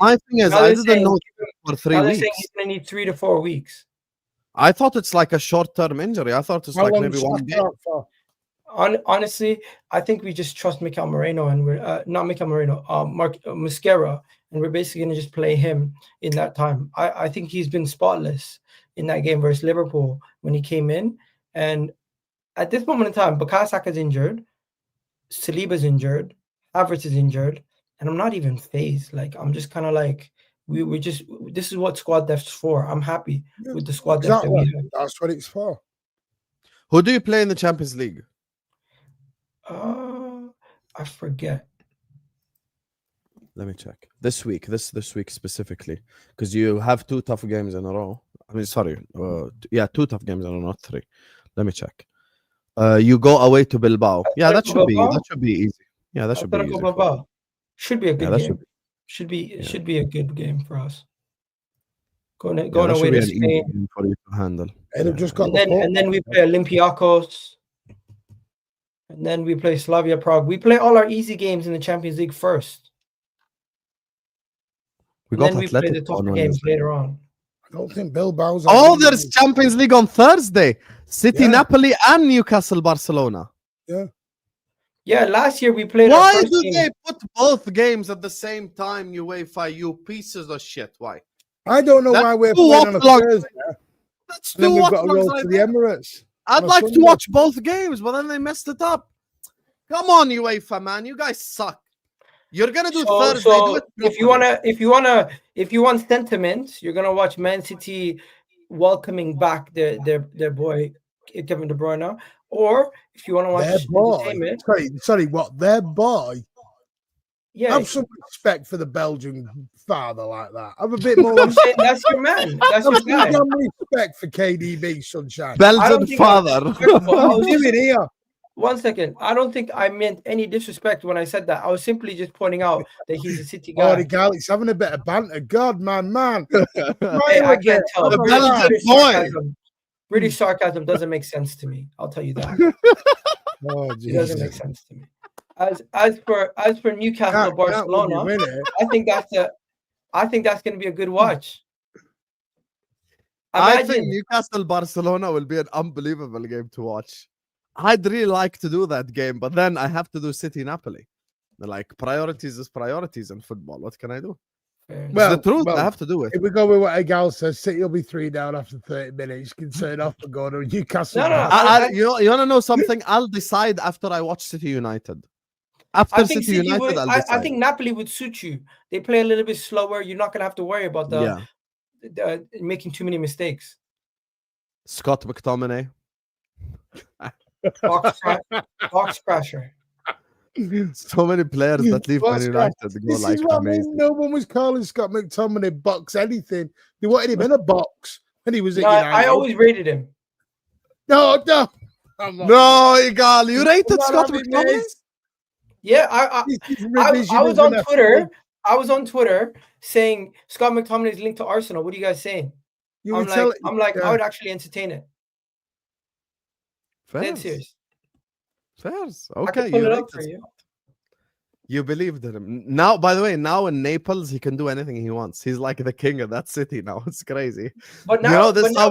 my thing is, I didn't know for 3 weeks. Saying he's going to need 3 to 4 weeks. I thought it's like a short-term injury. I thought it's like maybe 1 game. Honestly, I think we just trust Mikel Moreno, and we're not Mikel Moreno, Mark Mascara, and we're basically going to just play him in that time. I think he's been spotless in that game versus Liverpool when he came in. And at this moment in time, Bukayo Saka's injured, Saliba's injured, Havertz is injured, and I'm not even phased. Like, I'm just kind of like, this is what squad depth's for. I'm happy with the squad depth that we have. That's what it's for. Who do you play in the Champions League? I forget. Let me check. This week specifically, because you have 2 tough games in a row. I mean, sorry, 2 tough games in a row, not 3. Let me check. You go away to Bilbao. Yeah, that should be easy. Yeah, that should be easy. Should be a good game. Should be a good game for us. Going away to Spain for you to handle. And then we play Olympiacos. And then we play Slavia Prague. We play all our easy games in the Champions League first. We play the tougher games later on. I don't think Bilbao's. There's Champions League on Thursday. City, Napoli, and Newcastle, Barcelona. Yeah, last year we played. Why do they put both games at the same time, UEFA, you pieces of shit? Why? I don't know why we're playing on a Thursday. Then we've got to roll to the Emirates. I'd like to watch both games, but then they messed it up. Come on, UEFA, man. You guys suck. You're gonna do Thursday. So if you want sentiment, you're gonna watch Man City welcoming back their boy Kevin De Bruyne, or if you want to watch their boy. Sorry, what? Their boy. Yeah, have some respect for the Belgian father like that. Have a bit more. I'm saying that's your man. That's your guy. Have respect for KDB, sunshine. Belgian father. What are you doing here? 1 second. I don't think I meant any disrespect when I said that. I was simply just pointing out that he's a City guy. Oh, the Gallic's having a bit of banter. God, man. Hey, I can't tell. The Belgian boy. British sarcasm doesn't make sense to me. I'll tell you that. Oh, It doesn't make Jesus. sense to me. As for Newcastle Can't win Barcelona, you, innit? I think that's going to be a good watch. I think Imagine. Newcastle Barcelona will be an unbelievable game to watch. I'd really like to do that game, but then I have to do City Napoli. Like priorities is priorities in football. What can I do? It's the truth. I have to do it. If we go with what Egal says, City will be 3 down after 30 minutes. You can turn off and go to Newcastle. No, You want to know something? I'll decide after I watch City United. After I think City United, would, I'll decide. I think Napoli would suit you. They play a little bit slower. You're not going to have to worry about the making too many mistakes. Scott McTominay. Box pressure. So many players that leave Man United go This like is what amazing. I mean. No one was calling Scott McTominay box anything. They wanted him in a box, and he was at United. I always rated him. No. No, Egal, you rated Scott McTominay? Yeah, I was on Twitter. I was on Twitter saying Scott McTominay is linked to Arsenal. What are you guys saying? I'm like, I would actually entertain it. Dead serious. Fairs. I Okay, could pull it up for you. You believed in him. Now, by the way, now in Naples, he can do anything he wants. He's like the king of that city now. It's crazy. But now, this is how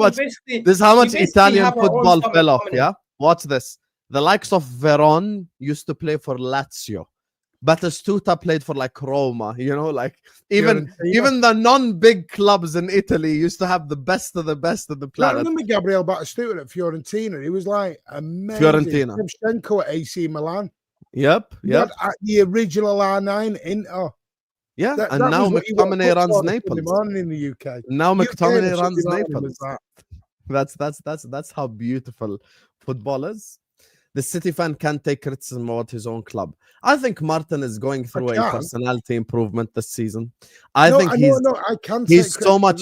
much Italian football fell off. Yeah, watch this. The likes of Veron used to play for Lazio. Batistuta played for like Roma. Like even the non-big clubs in Italy used to have the best of the planet. I remember Gabriel Batistuta at Fiorentina. He was like amazing. Fiorentina. Shevchenko at AC Milan. Yep. The original R9 Inter. Yeah, and now McTominay runs Naples. In the UK. Now McTominay runs Naples. That's how beautiful football is. The City fan can't take criticism about his own club. I think Martin is going through a personality improvement this season. I think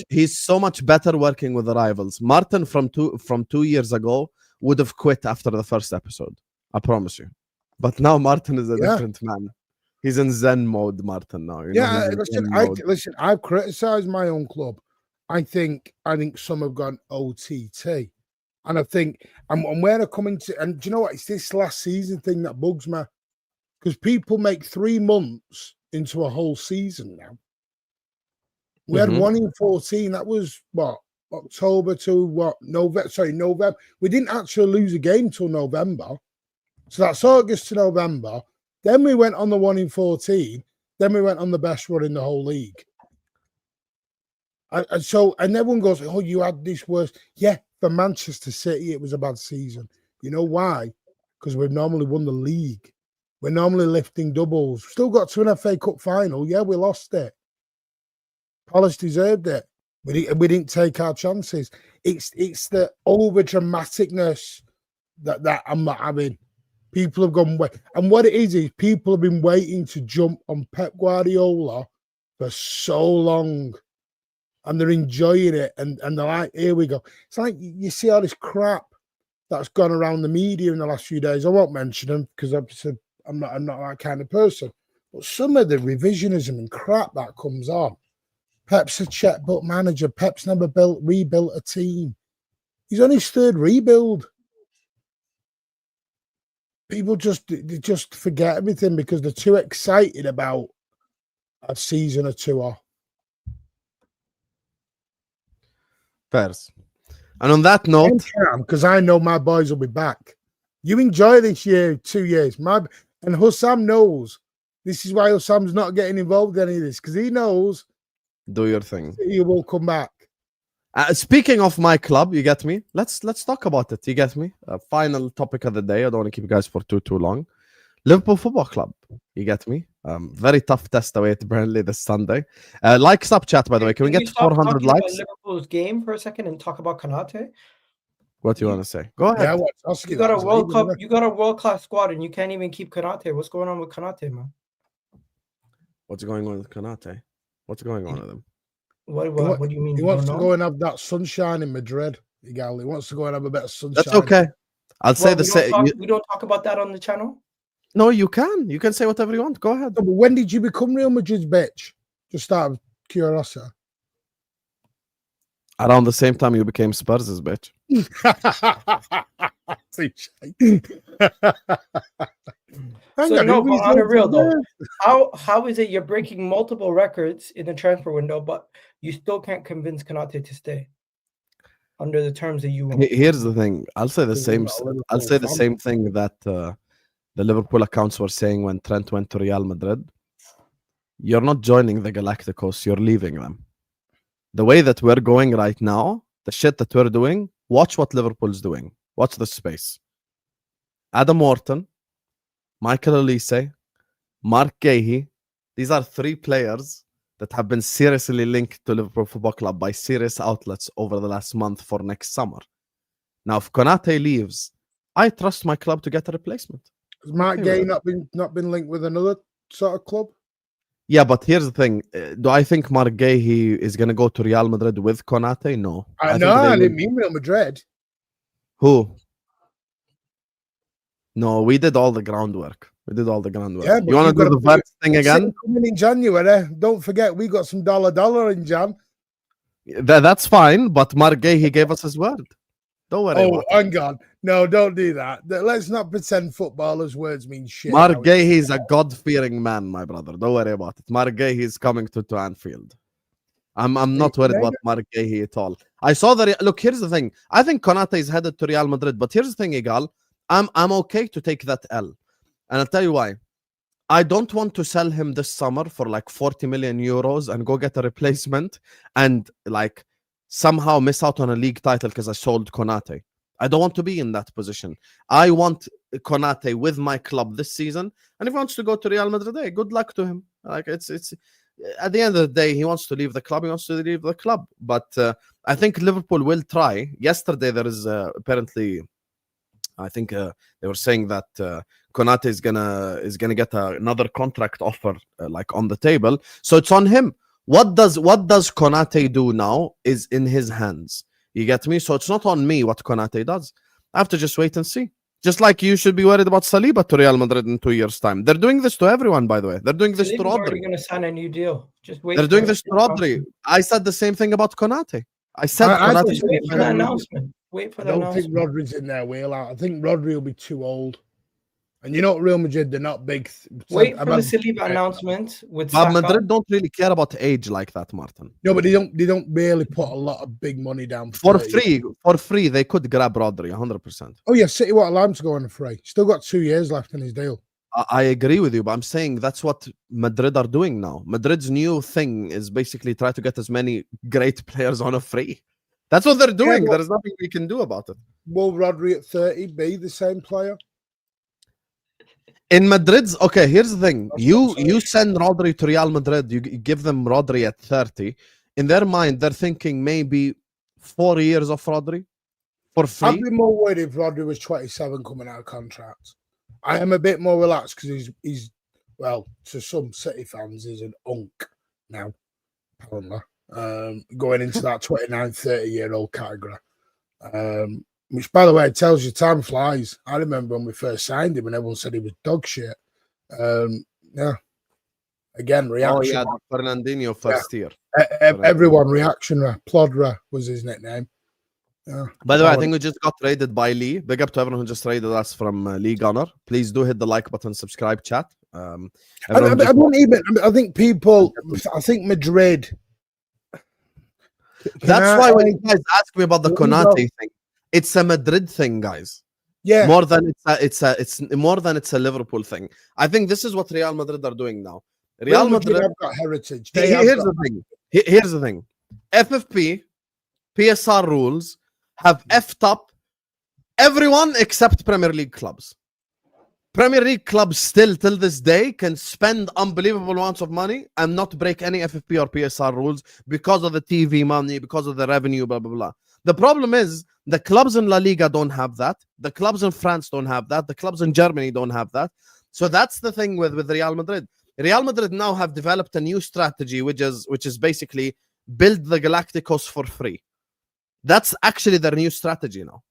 he's so much better working with the rivals. Martin from 2 years ago would have quit after the first episode. I promise you. But now Martin is a different man. He's in Zen mode, Martin. Now. Listen. I've criticized my own club. I think some have gone OTT. And I think, and where they're coming to, and do you know what? It's this last season thing that bugs me. Because people make 3 months into a whole season now. We had 1 in 14. That was what? October to what? November. We didn't actually lose a game till November. So that's August to November. Then we went on the 1 in 14. Then we went on the best run in the whole league. And everyone goes, oh, you had this worst. Yeah. For Manchester City, it was a bad season. You know why? Because we've normally won the league. We're normally lifting doubles. Still got to an FA Cup final. Yeah, we lost it. Palace deserved it. We didn't take our chances. It's the over dramaticness that I'm not having. People have gone away. And what it is people have been waiting to jump on Pep Guardiola for so long. And they're enjoying it, and they're like, here we go. It's like you see all this crap that's gone around the media in the last few days. I won't mention them because I'm not that kind of person. But some of the revisionism and crap that comes on. Pep's a checkbook manager. Pep's never rebuilt a team. He's on his 3rd rebuild. People just forget everything because they're too excited about a season or 2 off. Fairs. And on that note, because I know my boys will be back. You enjoy this year, 2 years. And Husam knows this is why Husam's not getting involved in any of this because he knows. Do your thing. He will come back. Speaking of my club, you get me? Let's talk about it. You get me? Final topic of the day. I don't want to keep you guys for too long. Liverpool Football Club. You get me? Very tough test away at Burnley this Sunday. Like Snapchat, by the way. Can we get 400 likes? Liverpool's game for a second and talk about Konate. What do you want to say? Go ahead. Yeah, you got a World Cup. You got a world-class squad, and you can't even keep Konate. What's going on with Konate, man? What's going on with Konate? What's going on with him? What do you mean? He wants to go and have that sunshine in Madrid. He wants to go and have a bit of sunshine. That's okay. I'll say the same. We don't talk about that on the channel. No, you can. You can say whatever you want. Go ahead. No, but when did you become Real Madrid's bitch? Just out of curiosity. Around the same time you became Spurs' bitch. So no, but on a real though, how is it you're breaking multiple records in the transfer window, but you still can't convince Konate to stay under the terms that you want? Here's the thing. I'll say the Because same. you're not a Liverpool I'll say the fan. same thing that the Liverpool accounts were saying when Trent went to Real Madrid. You're not joining the Galacticos. You're leaving them. The way that we're going right now, the shit that we're doing. Watch what Liverpool's doing. Watch the space. Adam Wharton, Michael Olise, Mark Gahey. These are 3 players that have been seriously linked to Liverpool Football Club by serious outlets over the last month for next summer. Now, if Konate leaves, I trust my club to get a replacement. Has Mark Gay not been linked with another sort of club? Yeah, but here's the thing. Do I think Mark Gahey is going to go to Real Madrid with Konate? No. I know, I didn't mean Real Madrid. Who? No, we did all the groundwork. Yeah, but you want to do the Vert thing again? Coming in January. Don't forget, we got some dollar in Jan. That's fine, but Mark Gahey gave us his word. Don't worry. Oh, hang on. No, don't do that. Let's not pretend footballers' words mean shit. Mark Gahey is a God-fearing man, my brother. Don't worry about it. Mark Gahey is coming to Anfield. I'm not worried about Mark Gahey at all. I saw that. Look, here's the thing. I think Konate is headed to Real Madrid, but here's the thing, Igal. I'm okay to take that L. And I'll tell you why. I don't want to sell him this summer for like 40 million euros and go get a replacement and like somehow miss out on a league title because I sold Konate. I don't want to be in that position. I want Konate with my club this season. And if he wants to go to Real Madrid, hey, good luck to him. Like it's at the end of the day, he wants to leave the club. He wants to leave the club. But I think Liverpool will try. Yesterday, there is apparently, I think they were saying that Konate is gonna get another contract offer like on the table. So it's on him. What does Konate do now is in his hands. You get me? So it's not on me what Konate does. I have to just wait and see. Just like you should be worried about Saliba to Real Madrid in 2 years' time. They're doing this to everyone, by the way. They're doing this to Rodri. Already going to sign a new deal. Just wait. They're doing this to Rodri. I said the same thing about Konate. I said Konate. Wait for the announcement. Wait for the announcement. I don't think Rodri's in their wheelhouse. I think Rodri will be too old. And you know what, Real Madrid, they're not big. Wait for the Saliba announcement with But Madrid don't really care about age like that, Martin. No, but they don't really put a lot of big money down for free. For free, they could grab Rodri 100%. Oh yeah, City want Lime to go on a free. Still got 2 years left in his deal. I agree with you, but I'm saying that's what Madrid are doing now. Madrid's new thing is basically try to get as many great players on a free. That's what they're doing. Yeah, There's nothing we can do about it. Will Rodri at 30 be the same player? In Madrid's, okay, here's the thing. You send Rodri to Real Madrid, you give them Rodri at 30. In their mind, they're thinking maybe 4 years of Rodri for free. I'd be more worried if Rodri was 27 coming out of contract. I am a bit more relaxed because he's well, to some City fans, he's an unk now, apparently. Going into that 29, 30-year-old category. Which, by the way, tells you time flies. I remember when we first signed him and everyone said he was dog shit. Yeah. Again, reaction. Oh, yeah, Fernandinho first year. Everyone, reaction. Plodra was his nickname. Yeah. By the way, I think we just got raided by Lee. Big up to everyone who just raided us from Lee Gunner. Please do hit the like button, subscribe, chat. I don't even. I think people. I think Madrid. That's why when you guys ask me about the Konate thing, it's a Madrid thing, guys. Yeah. More than it's more than it's a Liverpool thing. I think this is what Real Madrid are doing now. Real Madrid have got heritage. Here's the thing. FFP, PSR rules have effed up everyone except Premier League clubs. Premier League clubs still, till this day, can spend unbelievable amounts of money and not break any FFP or PSR rules because of the TV money, because of the revenue, blah, blah, blah. The problem is the clubs in La Liga don't have that. The clubs in France don't have that. The clubs in Germany don't have that. So that's the thing with Real Madrid. Real Madrid now have developed a new strategy, which is basically build the Galacticos for free. That's actually their new strategy now.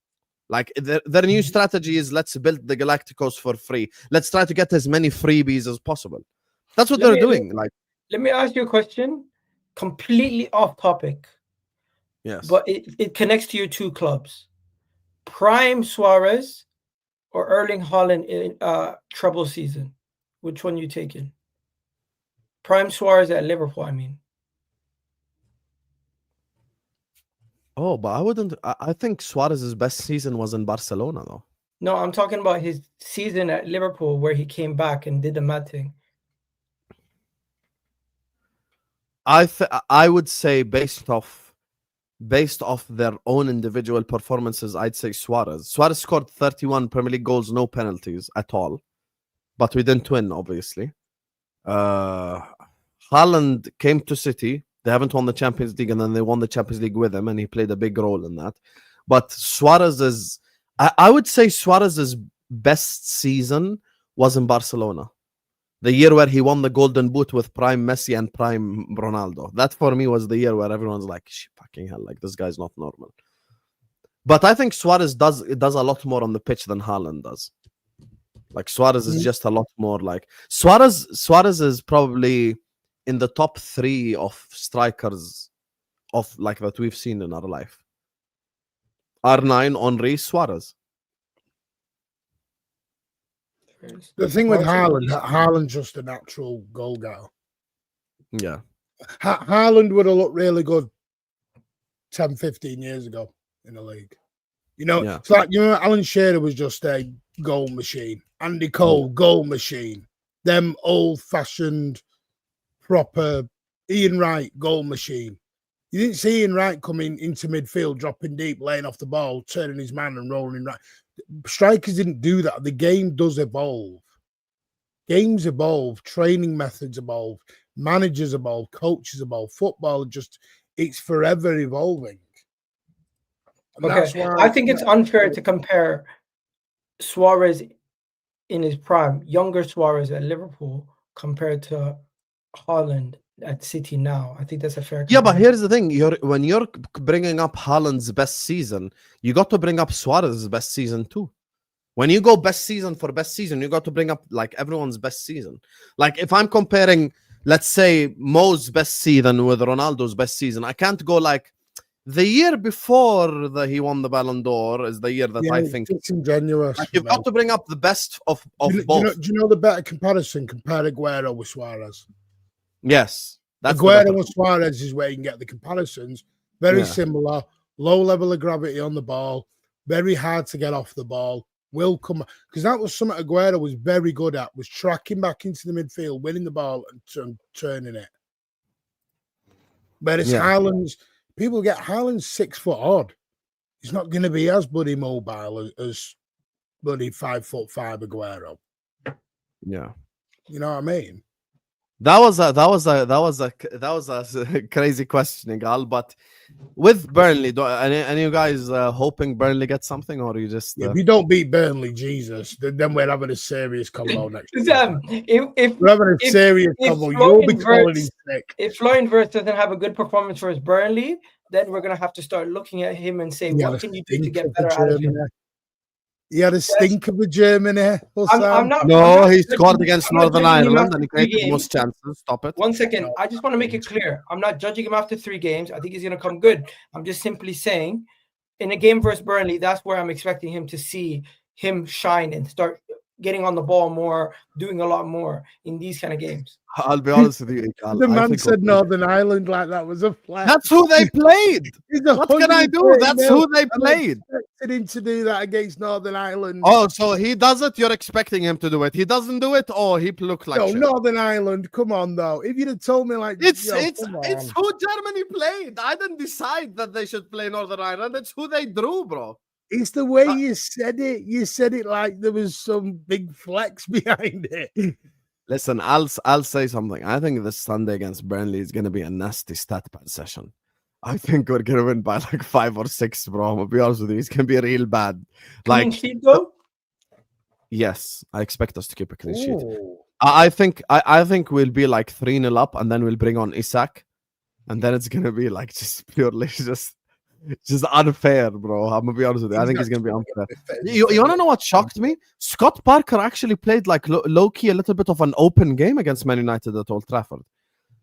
Like their new strategy is let's build the Galacticos for free. Let's try to get as many freebies as possible. That's what they're doing. Like, let me ask you a question, completely off topic. Yes, but it connects to your two clubs. Prime Suarez or Erling Haaland in trouble season? Which one you taking? Prime Suarez at Liverpool, I mean. Oh, but I wouldn't. I think Suarez's best season was in Barcelona, though. No, I'm talking about his season at Liverpool where he came back and did the mad thing. I would say based off their own individual performances, I'd say Suarez. Suarez scored 31 Premier League goals, no penalties at all, but we didn't win, obviously. Haaland came to City. They haven't won the Champions League, and then they won the Champions League with him, and he played a big role in that. But Suarez is, I would say Suarez's best season was in Barcelona. The year where he won the Golden Boot with prime Messi and prime Ronaldo. That for me was the year where everyone's like, fucking hell, like this guy's not normal. But I think Suarez does a lot more on the pitch than Haaland does. Like Suarez is just a lot more like Suarez is probably in the top 3 of strikers of like that we've seen in our life. R9, Henry, Suarez. The thing with Haaland's just a natural goal getter. Yeah. Haaland would have looked really good 10, 15 years ago in the league. You know, it's like, you know, Alan Shearer was just a goal machine. Andy Cole, goal machine. Them old-fashioned, proper Ian Wright, goal machine. You didn't see Ian Wright coming into midfield, dropping deep, laying off the ball, turning his man and rolling right. Strikers didn't do that. The game does evolve. Games evolve. Training methods evolve. Managers evolve. Coaches evolve. Football just, it's forever evolving. And okay, I think it's unfair to compare Suarez in his prime, younger Suarez at Liverpool, compared to Haaland at City now. I think that's a fair comparison. Yeah, but here's the thing. When you're bringing up Haaland's best season, you got to bring up Suarez's best season too. When you go best season for best season, you got to bring up like everyone's best season. Like if I'm comparing, let's say, Mo's best season with Ronaldo's best season, I can't go like the year before he won the Ballon d'Or is the year that I think it's ingenuous. Like, you've got to bring up the best of both. Do you know the better comparison? Compare Aguero with Suarez. Yes. Aguero and Suarez is where you can get the comparisons. Very similar, low level of gravity on the ball, very hard to get off the ball. Will come because that was something Aguero was very good at, was tracking back into the midfield, winning the ball and turning it. But it's Haaland's. People get Haaland's 6 foot odd. He's not going to be as bloody mobile as bloody 5'5" Aguero. Yeah, you know what I mean. That was a crazy question, Gal. But with Burnley, any of you guys hoping Burnley gets something, or you just? If we don't beat Burnley, Jesus, then we're having a serious combo next. If we're having a serious combo, you'll be calling him sick. If Florian Wirtz doesn't have a good performance for his Burnley, then we're gonna have to start looking at him and say, what can you do to get better out of him? He had a stink of a Germany. He scored against Northern Ireland and he created most chances. Stop it. 1 second. I just want to make it clear. I'm not judging him after 3 games. I think he's going to come good. I'm just simply saying in a game versus Burnley, that's where I'm expecting him to see him shine and start getting on the ball more, doing a lot more in these kind of games. I'll be honest with you. The man said Northern Ireland like that was a flat. That's who they played. What can I do? That's who they played. I expected him to do that against Northern Ireland. Oh, so he does it. You're expecting him to do it. He doesn't do it. Oh, he looked like shit. Northern Ireland. Come on, though. If you'd have told me like it's who Germany played. I didn't decide that they should play Northern Ireland. It's who they drew, bro. It's the way you said it. You said it like there was some big flex behind it. Listen, I'll say something. I think this Sunday against Burnley is going to be a nasty stat pad session. I think we're going to win by like 5 or 6, bro. I'm going to be honest with you. It's going to be real bad. Clean sheet, though? Yes, I expect us to keep a clean sheet. I think we'll be like 3-0 up, and then we'll bring on Isak, and then it's going to be like just purely just unfair, bro. I'm gonna be honest with you. I think it's gonna be unfair. You wanna know what shocked me? Scott Parker actually played like low key a little bit of an open game against Man United at Old Trafford.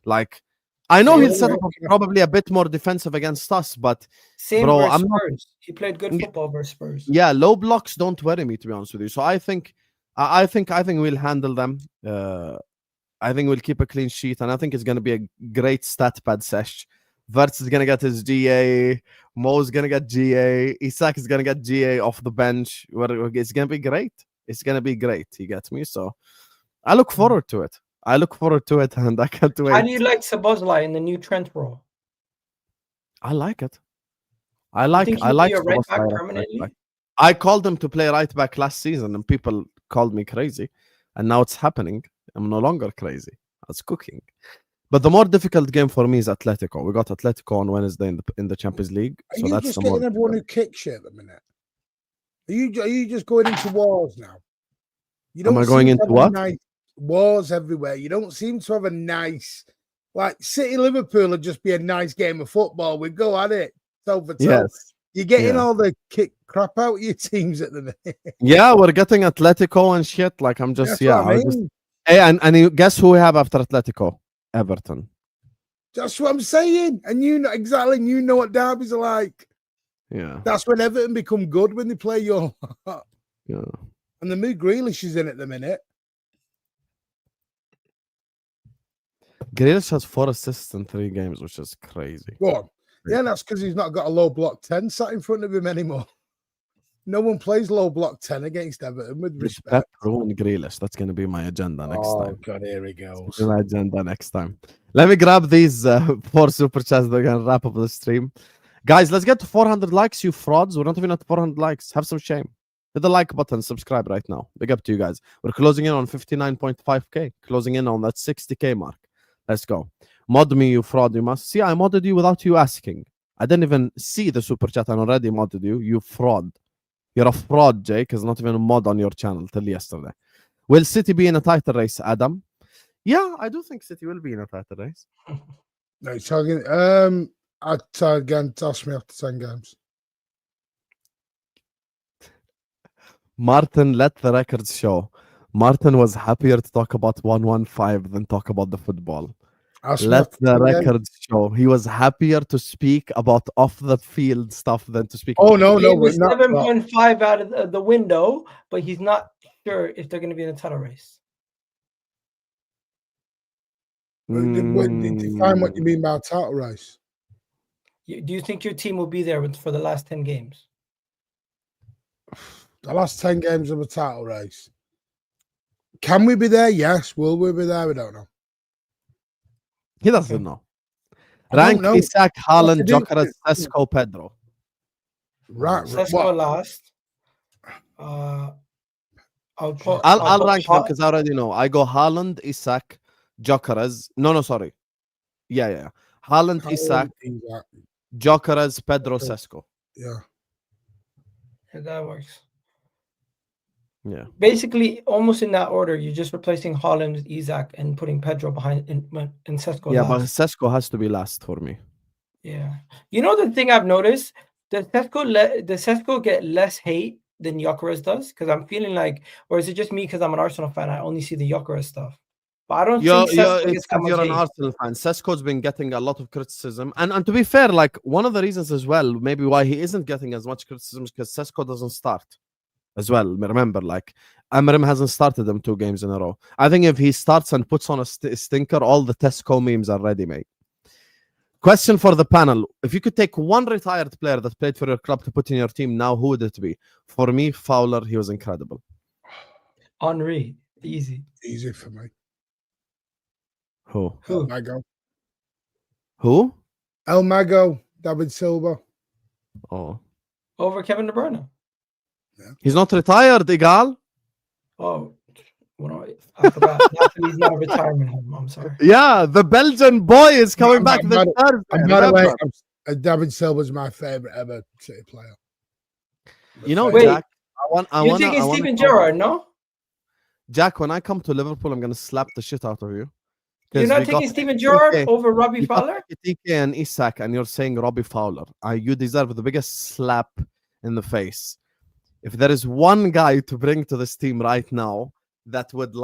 Like I know Yeah, he'll set yeah. up probably a bit more defensive against us, but Same Bro, versus I'm not- Spurs. He played good football versus Spurs. yeah, low blocks don't worry me, to be honest with you. So I think we'll handle them. I think we'll keep a clean sheet, and I think it's going to be a great stat pad sesh. Verts is going to get his GA. Mo's going to get GA. Isak is going to get GA off the bench. It's going to be great. It's going to be great. You get me? So I look forward to it. And I can't wait. How do you like Szoboszlai in the new Trent role? I like it. I You like think I he'll like be a right Szoboszlai back at right permanently? back. I called him to play right back last season, and people called me crazy. And now it's happening. I'm no longer crazy. I was cooking. But the more difficult game for me is Atletico. We got Atletico on Wednesday in the Champions League. Are So you that's just the more getting everyone who kicks shit at the minute? Are you just going into wars now? You Am I seem going to into have a what? nice wars everywhere. You don't seem to have a nice, like City Liverpool would just be a nice game of football. We go at it toe for toe. Yes. You're getting Yeah. all the kick crap out of your teams at the minute. Yeah, we're getting Atletico and shit. Like I'm just That's yeah. what I was just- mean. Hey, and guess who we have after Atletico? Everton. That's what I'm saying. And you know exactly, and you know what derbies are like. Yeah. That's when Everton become good when they play your lot. Yeah. And the mood Grealish is in at the minute. Grealish has 4 assists in 3 games, which is crazy. Go on. Yeah, that's because he's not got a low block 10 sat in front of him anymore. No one plays low block 10 against Everton with Pep respect. ruin Grealish. That's going to be my agenda next time. God, here he goes. My agenda next time. Let me grab these 4 super chats. They're going to wrap up the stream. Guys, let's get to 400 likes, you frauds. We're not even at 400 likes. Have some shame. Hit the like button, subscribe right now. Big up to you guys. We're closing in on 59.5k, closing in on that 60k mark. Let's go. Mod me, you fraud. You must see. I modded you without you asking. I didn't even see the super chat and already modded you. You fraud. You're a fraud, Jake. There's not even a mod on your channel till yesterday. Will City be in a title race, Adam? Yeah, I do think City will be in a title race. No, he's talking. I'd try again. Toss me after 10 games. Martin, let the records show. Martin was happier to talk about 115 than talk about the football. Let the records show. He was happier to speak about off the field stuff than to speak. Oh, about no, He no. gave us We're not, 7.5 out of the window, but he's not sure if they're going to be in a title race. define what you mean by title race. Do you think your team will be there for the last 10 games? The last 10 games of a title race. Can we be there? Yes. Will we be there? We don't know. He doesn't know. I don't Rank know. Isak, Haaland, do? Gyokeres, Sesko, Pedro. Right. Sesko What? last. I'll I'll put rank them because I already know. I go Haaland, Isak, Gyokeres. No, sorry. Yeah. Haaland, Isak, Gyokeres, Pedro, Sesko. Yeah. Yeah, that works. Yeah. Basically, almost in that order, you're just replacing Haaland with Isak and putting Pedro behind and Sesko Yeah, but last. Sesko has to be last for me. Yeah. You know the thing I've noticed? Does Sesko get less hate than Gyokeres does? Because I'm feeling like, or is it just me because I'm an Arsenal fan? I only see the Gyokeres stuff. But I don't think Sesko It's gets that much you're an hate. Arsenal fan. Sesko's been getting a lot of criticism. And to be fair, like one of the reasons as well, maybe why he isn't getting as much criticism is because Sesko doesn't start as well. Remember, like Amram hasn't started them 2 games in a row. I think if he starts and puts on a stinker, all the Tesco memes are ready, mate. Question for the panel. If you could take one retired player that played for your club to put in your team now, who would it be? For me, Fowler, he was incredible. Henry, easy. Easy for me. Who? Who? Mago. Who? El Mago, David Silva. Oh. Over Kevin De Bruyne. He's not retired, Igal. Oh, well, I forgot. He's not a retirement home. I'm sorry. Yeah, the Belgian boy is coming back this Thursday. And by the way, David Silva's my favorite ever City player. You know, Wait, Jack, you're taking Steven Gerrard, no? Jack, when I come to Liverpool, I'm going to slap the shit out of you. You're not taking Steven Gerrard over Robbie Fowler? TK and Isak, and you're saying Robbie Fowler. You deserve the biggest slap in the face. If there is one guy to bring to this team right now that would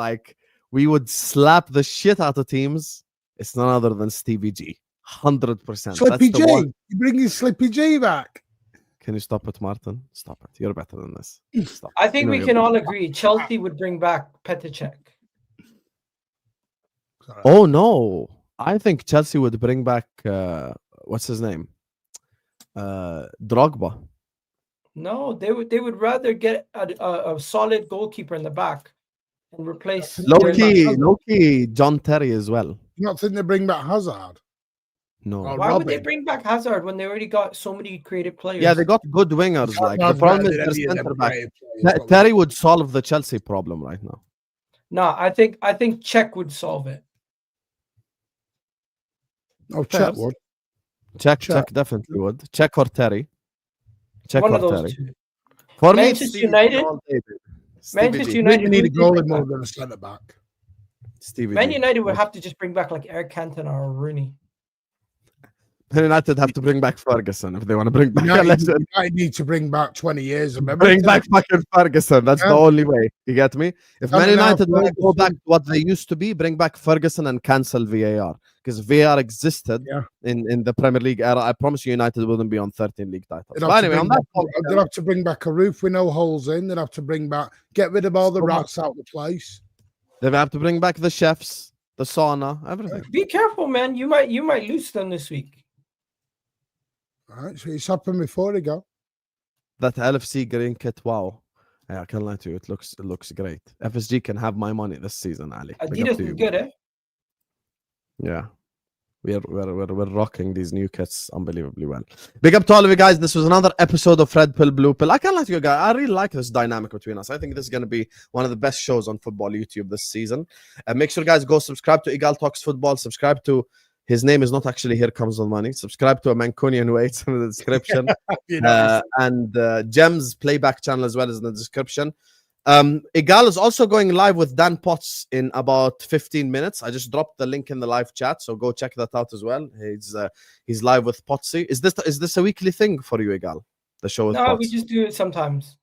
we would slap the shit out of teams, It's none other than Stevie G. 100%. Slippy That's the G. one. You're bringing Slippy G back. Can you stop it, Martin? Stop it. You're better than this. Stop. I think You know we you're can better. all agree Chelsea would bring back Petr Cech. Oh no! I think Chelsea would bring back what's his name? Drogba. No, they would rather get a solid goalkeeper in the back and replace Low-key, John Terry as well. You not think they bring back Hazard? No. Oh, Why would they Robin. bring back Hazard when they already got so many creative players? Yeah, they got good wingers. Like the Hazard's problem better is than their any of them centre back. great players, but Terry would solve the Chelsea problem right now. No, I think Czech would solve it. Oh, Chet would. Check definitely would. Check or Terry. Check One or of those Terry. two. For me, Manchester it's Stevie G United? all day, baby. Manchester Stevie G. United. We need a who would they goalie bring more back? than a centre back. Stevie Man G. United would have to just bring back like Eric Cantona or Rooney. Man United have to bring back Ferguson if they want to bring back a United, legend. United need to bring back 20 years of memory. Bring back fucking Ferguson. That's the Yeah. only way. You get me? If Coming Man out United want to go Ferguson. back to what they used to be, bring back Ferguson and cancel VAR. Because VAR existed Yeah. in the Premier League era. I promise you United wouldn't be on 13 league titles. They'd But have, to anyway, on bring that back, topic, they'd have to bring back a roof with no holes in. They'd have to bring back, get rid of all the So rats out of the place. they have to bring back the chefs, the sauna, everything. Be careful, man. You might lose them this week. All right, so it's happened before they go. That LFC green kit, wow. Yeah, I can't lie to you. It looks great. FSG can have my money this season, Ali. Big up Adidas to is you. good, eh? Yeah. We're rocking these new kits unbelievably well. Big up to all of you guys. This was another episode of Red Pill, Blue Pill. I can't lie to you guys. I really like this dynamic between us. I think this is going to be one of the best shows on football YouTube this season. Make sure, guys, go subscribe to Igal Talks Football. Subscribe to his name is not actually Here Comes the Money. Subscribe to a Mancunian who hates in the description. And Gem's playback channel as well is in the description. Igal is also going live with Dan Potts in about 15 minutes. I just dropped the link in the live chat, so go check that out as well. He's live with Potsy. Is this a weekly thing for you, Igal? The show with No, Potts? we just do it sometimes.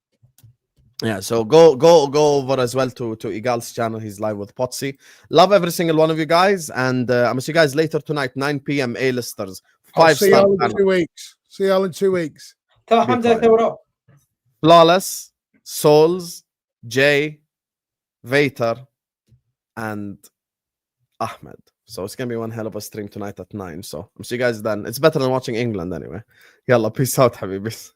Yeah, so go over as well to Igal's channel. He's live with Potsy. Love every single one of you guys, and I'm gonna see you guys later tonight, 9 p.m. A-listers. I'll see 5-star y'all in panel. 2 weeks. See y'all in 2 weeks. Tell Be Hamza quiet. say what up. Flawless, Souls, Jay, Vater, and Ahmed. So it's gonna be one hell of a stream tonight at 9. So I'm see you guys then. It's better than watching England anyway. Yalla, peace out, Habibis.